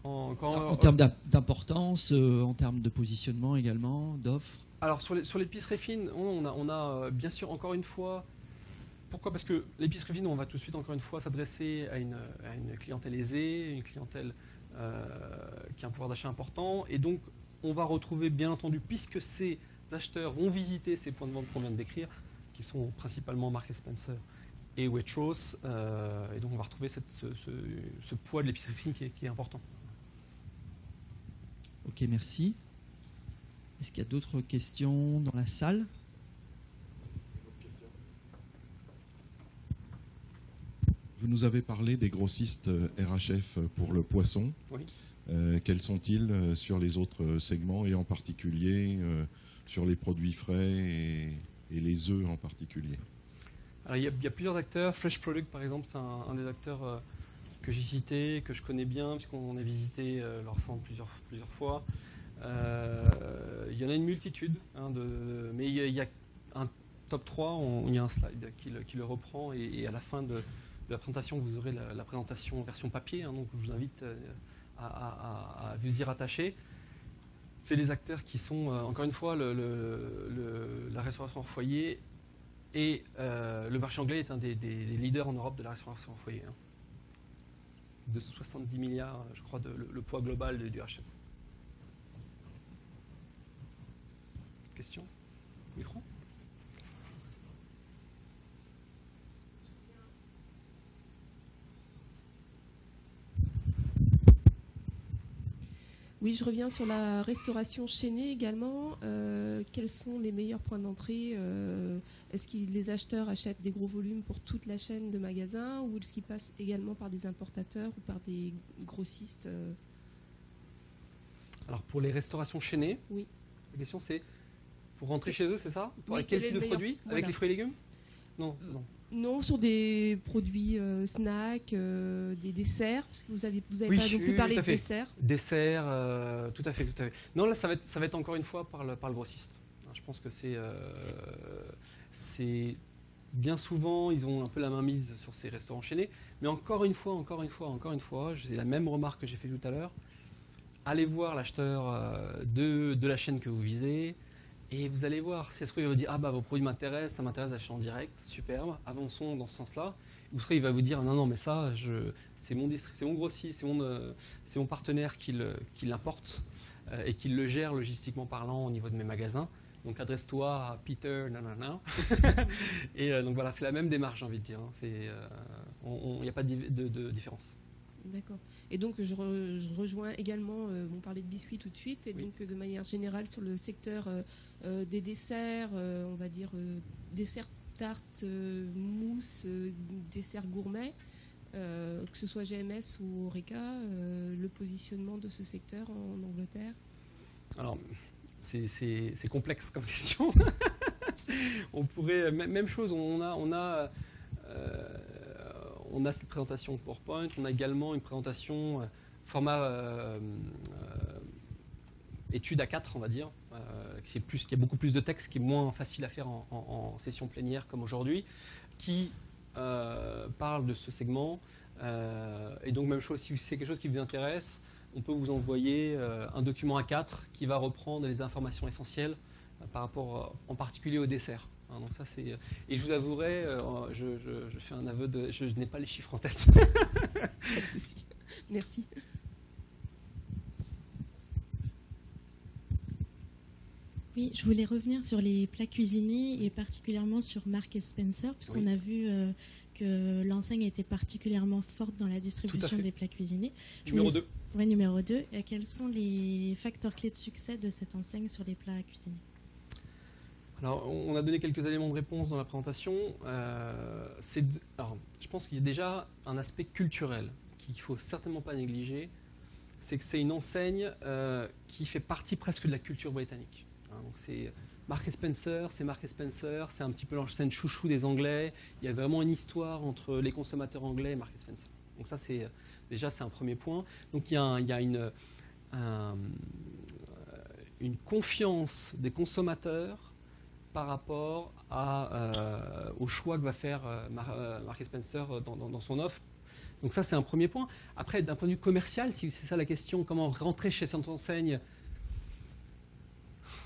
en termes d'importance, en termes de positionnement également, d'offres? Alors sur l'épicerie fine, on a bien sûr encore une fois. Pourquoi? Parce que l'épicerie fine, on va tout de suite encore une fois s'adresser à une clientèle aisée, une clientèle qui a un pouvoir d'achat important, et donc on va retrouver bien entendu, puisque ces acheteurs vont visiter ces points de vente qu'on vient de décrire, qui sont principalement Marks & Spencer et Waitrose, et donc on va retrouver ce poids de l'épicerie fine qui est important. Ok, merci. Est-ce qu'il y a d'autres questions dans la salle? Vous nous avez parlé des grossistes RHF pour le poisson. Oui. Quels sont-ils sur les autres segments et en particulier sur les produits frais et les œufs en particulier? Alors, il y a plusieurs acteurs. Fresh Product, par exemple, c'est un des acteurs que j'ai cité, que je connais bien, puisqu'on a visité leur centre plusieurs fois. Il y en a une multitude, hein, mais il y a un top 3, il y a un slide qui le reprend, et à la fin de la présentation, vous aurez la présentation version papier, hein, donc je vous invite à vous y rattacher. C'est des acteurs qui sont, encore une fois, la restauration en foyer, et le marché anglais est un des leaders en Europe de la restauration en foyer. Hein. De 70 milliards, je crois, le poids global du HF. Question? Micro? Oui, je reviens sur la restauration chaînée également. Quels sont les meilleurs points d'entrée? Est-ce que les acheteurs achètent des gros volumes pour toute la chaîne de magasins, ou est-ce qu'ils passent également par des importateurs ou par des grossistes? Alors pour les restaurations chaînées, oui. La question c'est pour rentrer chez eux, c'est ça? Oui, avec quel type de produit? Voilà. Avec les fruits et légumes? Non, non. Non, sur des produits snacks, des desserts, parce que vous avez Oui, pas beaucoup parlé de desserts. Desserts, tout à fait. Non, là, ça va être encore une fois par le grossiste. Je pense que c'est bien souvent, ils ont un peu la main mise sur ces restaurants chaînés. Mais encore une fois, j'ai la même remarque que j'ai fait tout à l'heure. Allez voir l'acheteur de la chaîne que vous visez. Et vous allez voir, si ça se trouve, il va vous dire « Ah bah vos produits m'intéressent, ça m'intéresse d'acheter en direct, superbe, avançons dans ce sens-là. » Ou soit il va vous dire « Non, non, mais ça, c'est mon grossiste, c'est mon partenaire qui l'importe et qui le gère logistiquement parlant au niveau de mes magasins. Donc adresse-toi à Peter, nanana. » Et donc voilà, c'est la même démarche, j'ai envie de dire. Il n'y a pas de différence. D'accord. Et donc je rejoins également, on parlait de biscuits tout de suite, et oui. Donc de manière générale sur le secteur des desserts, on va dire desserts, tartes, mousse, desserts gourmets, que ce soit GMS ou Horeca, le positionnement de ce secteur en Angleterre? Alors, c'est complexe comme question. On pourrait, même chose, on a cette présentation PowerPoint, on a également une présentation format étude A4, on va dire, qui a beaucoup plus de texte, qui est moins facile à faire en session plénière comme aujourd'hui, qui parle de ce segment. Et donc même chose, si c'est quelque chose qui vous intéresse, on peut vous envoyer un document A4 qui va reprendre les informations essentielles par rapport en particulier au dessert. Donc ça, et je vous avouerai, je fais un aveu, je n'ai pas les chiffres en tête. Pas de souci. Merci. Oui, je voulais revenir sur les plats cuisinés et particulièrement sur Marks & Spencer, puisqu'on oui. a vu que l'enseigne était particulièrement forte dans la distribution des plats cuisinés. Numéro 2. Oui, numéro 2. Et quels sont les facteurs clés de succès de cette enseigne sur les plats cuisinés? Alors, on a donné quelques éléments de réponse dans la présentation. Alors, je pense qu'il y a déjà un aspect culturel qu'il ne faut certainement pas négliger. C'est que c'est une enseigne qui fait partie presque de la culture britannique. Donc c'est Marks & Spencer, c'est un petit peu l'enseigne chouchou des Anglais. Il y a vraiment une histoire entre les consommateurs anglais et Marks & Spencer. Donc ça, déjà, c'est un premier point. Donc il y a une confiance des consommateurs par rapport au choix que va faire Marks & Spencer dans son offre. Donc ça, c'est un premier point. Après, d'un point de vue commercial, si c'est ça la question, comment rentrer chez cette enseigne,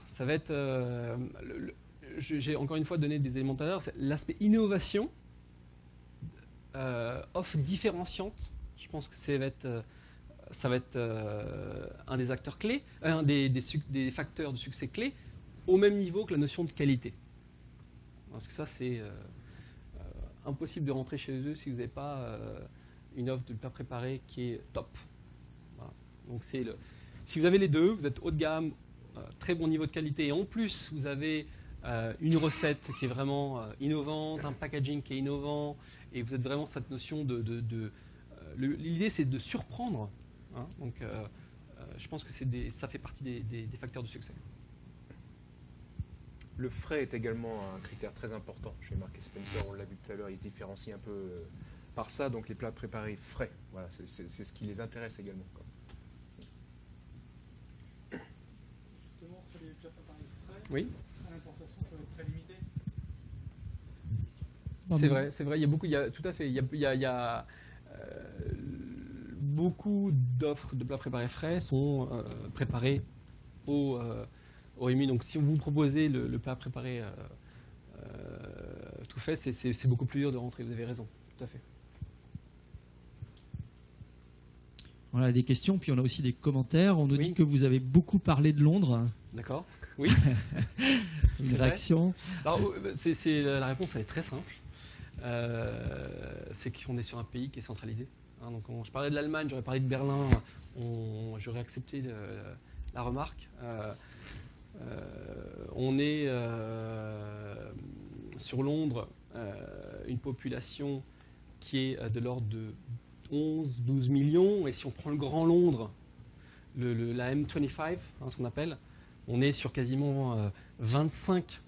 ça va être... j'ai encore une fois donné des éléments tout à l'heure, l'aspect innovation, offre différenciante. Je pense que ça va être un des acteurs clés, un des facteurs de succès clés, au même niveau que la notion de qualité. Parce que ça, c'est impossible de rentrer chez eux si vous n'avez pas une offre de plat préparé qui est top. Voilà. Donc si vous avez les deux, vous êtes haut de gamme, très bon niveau de qualité, et en plus vous avez une recette qui est vraiment innovante, un packaging qui est innovant, et vous êtes vraiment cette notion l'idée, c'est de surprendre. Hein, donc, je pense que ça fait partie des facteurs de succès. Le frais est également un critère très important chez Marks & Spencer. On l'a vu tout à l'heure, ils se différencient un peu par ça. Donc les plats préparés frais, voilà, c'est ce qui les intéresse également. Justement, sur les plats préparés frais, oui. À l'importation, ça va être très limité. C'est vrai. Tout à fait. Il y a beaucoup d'offres de plats préparés frais sont préparés au Rémy. Donc si vous proposez le plat préparé tout fait, c'est beaucoup plus dur de rentrer. Vous avez raison, tout à fait. On a des questions, puis on a aussi des commentaires. On nous dit que vous avez beaucoup parlé de Londres. D'accord. Oui. Une réaction. Alors, la réponse elle est très simple. C'est qu'on est sur un pays qui est centralisé. Hein, donc je parlais de l'Allemagne, j'aurais parlé de Berlin, j'aurais accepté la remarque. On est sur Londres une population qui est de l'ordre de 11-12 millions, et si on prend le Grand Londres, la M25, ce qu'on appelle, on est sur quasiment 25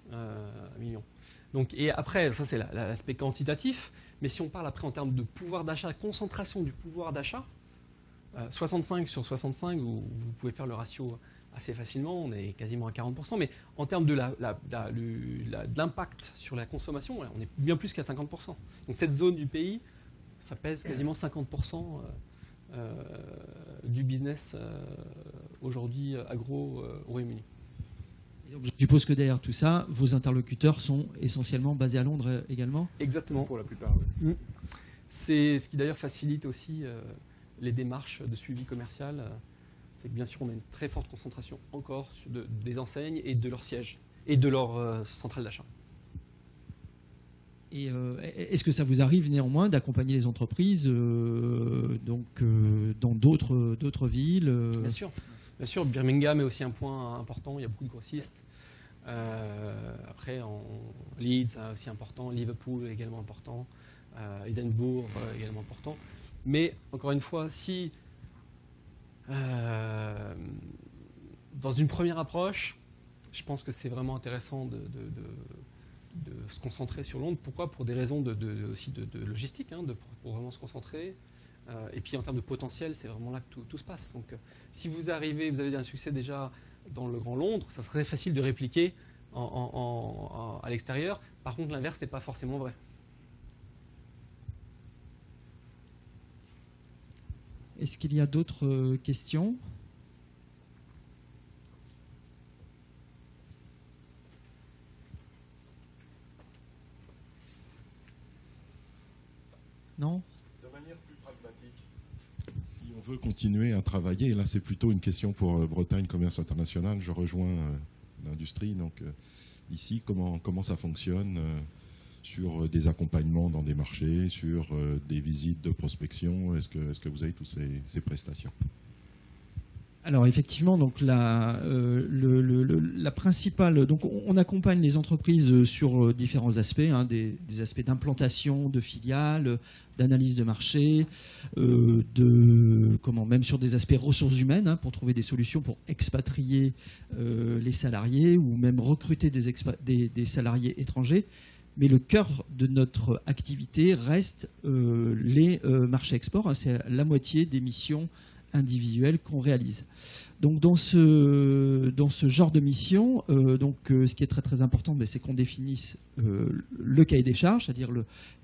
millions. Donc, et après, ça c'est l'aspect quantitatif, mais si on parle après en termes de pouvoir d'achat, concentration du pouvoir d'achat, 65 sur 65, vous pouvez faire le ratio assez facilement, on est quasiment à 40%, mais en termes de l'impact sur la consommation, on est bien plus qu'à 50%. Donc cette zone du pays, ça pèse quasiment 50% du business aujourd'hui agro au Royaume-Uni. Je suppose que derrière tout ça, vos interlocuteurs sont essentiellement basés à Londres également ? Exactement. Pour la plupart, oui. C'est ce qui d'ailleurs facilite aussi les démarches de suivi commercial. C'est que bien sûr, on a une très forte concentration encore des enseignes et de leurs sièges et de leur centrale d'achat. Et est-ce que ça vous arrive néanmoins d'accompagner les entreprises dans d'autres villes Bien sûr. Bien sûr, Birmingham est aussi un point important, il y a beaucoup de grossistes. Après, Leeds aussi important, Liverpool également important, Édimbourg également important. Mais encore une fois, si dans une première approche, je pense que c'est vraiment intéressant de se concentrer sur Londres. Pourquoi ? Pour des raisons aussi de logistique, hein, pour vraiment se concentrer. Et puis en termes de potentiel, c'est vraiment là que tout se passe. Donc si vous avez un succès déjà dans le Grand Londres, ça serait facile de répliquer à l'extérieur. Par contre, l'inverse n'est pas forcément vrai. Est-ce qu'il y a d'autres questions ? Non ? De manière plus pragmatique. Si on veut continuer à travailler, et là c'est plutôt une question pour Bretagne Commerce International, je rejoins l'industrie, donc ici comment ça fonctionne sur des accompagnements dans des marchés, sur des visites de prospection, est-ce que vous avez toutes ces prestations ? Alors effectivement, donc la principale, donc on accompagne les entreprises sur différents aspects, hein, des aspects d'implantation de filiales, d'analyse de marché, même sur des aspects ressources humaines, hein, pour trouver des solutions pour expatrier les salariés ou même recruter des salariés étrangers. Mais le cœur de notre activité reste les marchés export, hein, c'est la moitié des missions individuelles qu'on réalise. Donc dans ce genre de mission, ce qui est très très important, c'est qu'on définisse le cahier des charges, c'est-à-dire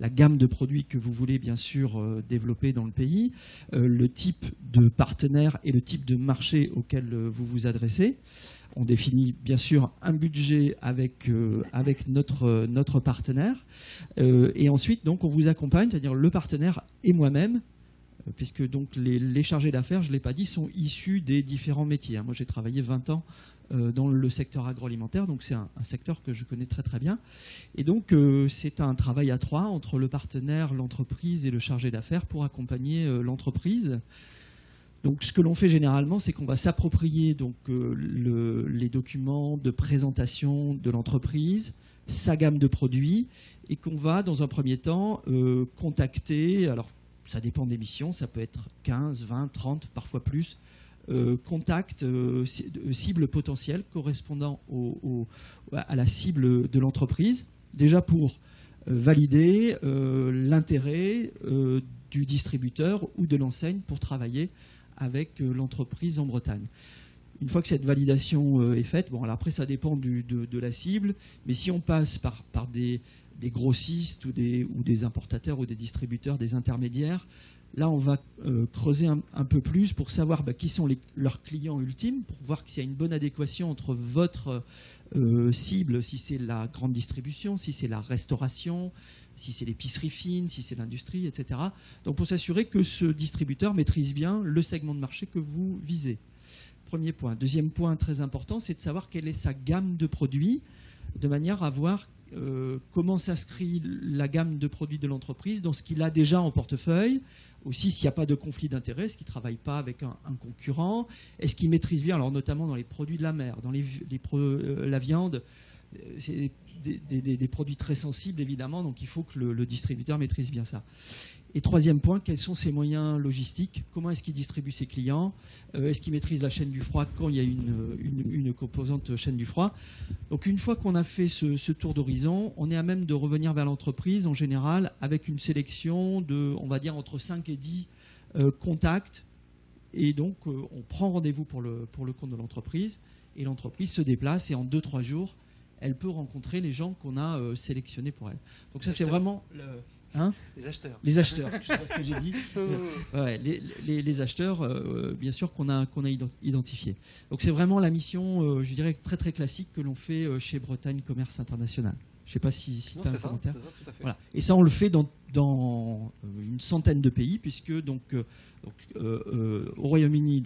la gamme de produits que vous voulez bien sûr développer dans le pays, le type de partenaire et le type de marché auquel vous vous adressez. On définit bien sûr un budget avec notre partenaire et ensuite donc on vous accompagne, c'est-à-dire le partenaire et moi-même, puisque donc les chargés d'affaires, je ne l'ai pas dit, sont issus des différents métiers. Moi j'ai travaillé 20 ans dans le secteur agroalimentaire, donc c'est un secteur que je connais très très bien. Et donc c'est un travail à trois entre le partenaire, l'entreprise et le chargé d'affaires pour accompagner l'entreprise. Donc ce que l'on fait généralement, c'est qu'on va s'approprier donc les documents de présentation de l'entreprise, sa gamme de produits, et qu'on va dans un premier temps contacter, alors ça dépend des missions, ça peut être 15, 20, 30, parfois plus, contacts, cibles potentielles correspondant à la cible de l'entreprise, déjà pour valider l'intérêt du distributeur ou de l'enseigne pour travailler avec l'entreprise en Bretagne. Une fois que cette validation est faite, bon, alors après ça dépend de la cible, mais si on passe par des grossistes ou des importateurs ou des distributeurs, des intermédiaires, là on va creuser un peu plus pour savoir qui sont leurs clients ultimes, pour voir s'il y a une bonne adéquation entre votre cible, si c'est la grande distribution, si c'est la restauration, si c'est l'épicerie fine, si c'est l'industrie, etc. Donc pour s'assurer que ce distributeur maîtrise bien le segment de marché que vous visez. Premier point. Deuxième point très important, c'est de savoir quelle est sa gamme de produits, de manière à voir comment s'inscrit la gamme de produits de l'entreprise dans ce qu'il a déjà en portefeuille, aussi s'il n'y a pas de conflit d'intérêts, est-ce qu'il ne travaille pas avec un concurrent, est-ce qu'il maîtrise bien, alors notamment dans les produits de la mer, dans la viande, c'est des produits très sensibles évidemment, donc il faut que le distributeur maîtrise bien ça. Et troisième point, quels sont ses moyens logistiques? Comment est-ce qu'il distribue ses clients? Est-ce qu'il maîtrise la chaîne du froid quand il y a une composante chaîne du froid? Donc une fois qu'on a fait ce tour d'horizon, on est à même de revenir vers l'entreprise en général avec une sélection de, on va dire, entre 5 et 10 contacts. Et donc on prend rendez-vous pour le compte de l'entreprise et l'entreprise se déplace et en 2-3 jours, elle peut rencontrer les gens qu'on a sélectionnés pour elle. Donc ça c'est vraiment... Les acheteurs. Les acheteurs, je ne sais pas ce que j'ai dit. Ouais, les acheteurs, bien sûr, qu'on a identifiés. Donc c'est vraiment la mission, je dirais, très très classique que l'on fait chez Bretagne Commerce International. Je ne sais pas si tu as un commentaire. C'est ça, tout à fait. Voilà. Et ça, on le fait dans une centaine de pays, puisque au Royaume-Uni,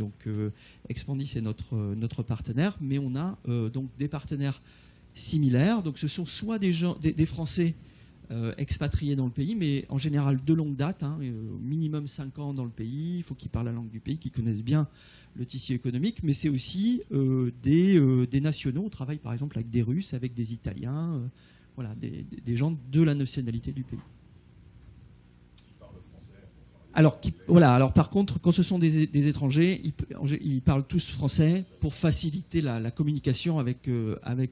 Expandis est notre partenaire, mais on a donc des partenaires similaires. Donc ce sont soit des Français expatriés dans le pays, mais en général de longue date, minimum 5 ans dans le pays, il faut qu'ils parlent la langue du pays, qu'ils connaissent bien le tissu économique, mais c'est aussi des nationaux. On travaille par exemple avec des Russes, avec des Italiens, voilà, des gens de la nationalité du pays. Alors par contre, quand ce sont des étrangers, ils parlent tous français pour faciliter la communication avec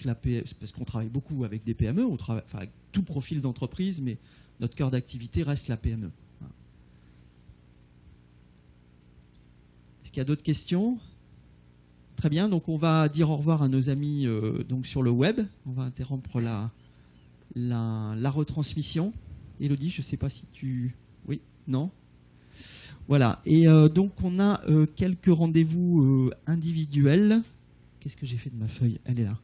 la PME, parce qu'on travaille beaucoup avec des PME, on travaille avec tout profil d'entreprise, mais notre cœur d'activité reste la PME. Est-ce qu'il y a d'autres questions? Très bien, donc on va dire au revoir à nos amis donc sur le web. On va interrompre la retransmission. Élodie, je ne sais pas si tu... Oui? Non? Voilà, et donc on a quelques rendez-vous individuels. Qu'est-ce que j'ai fait de ma feuille? Elle est là.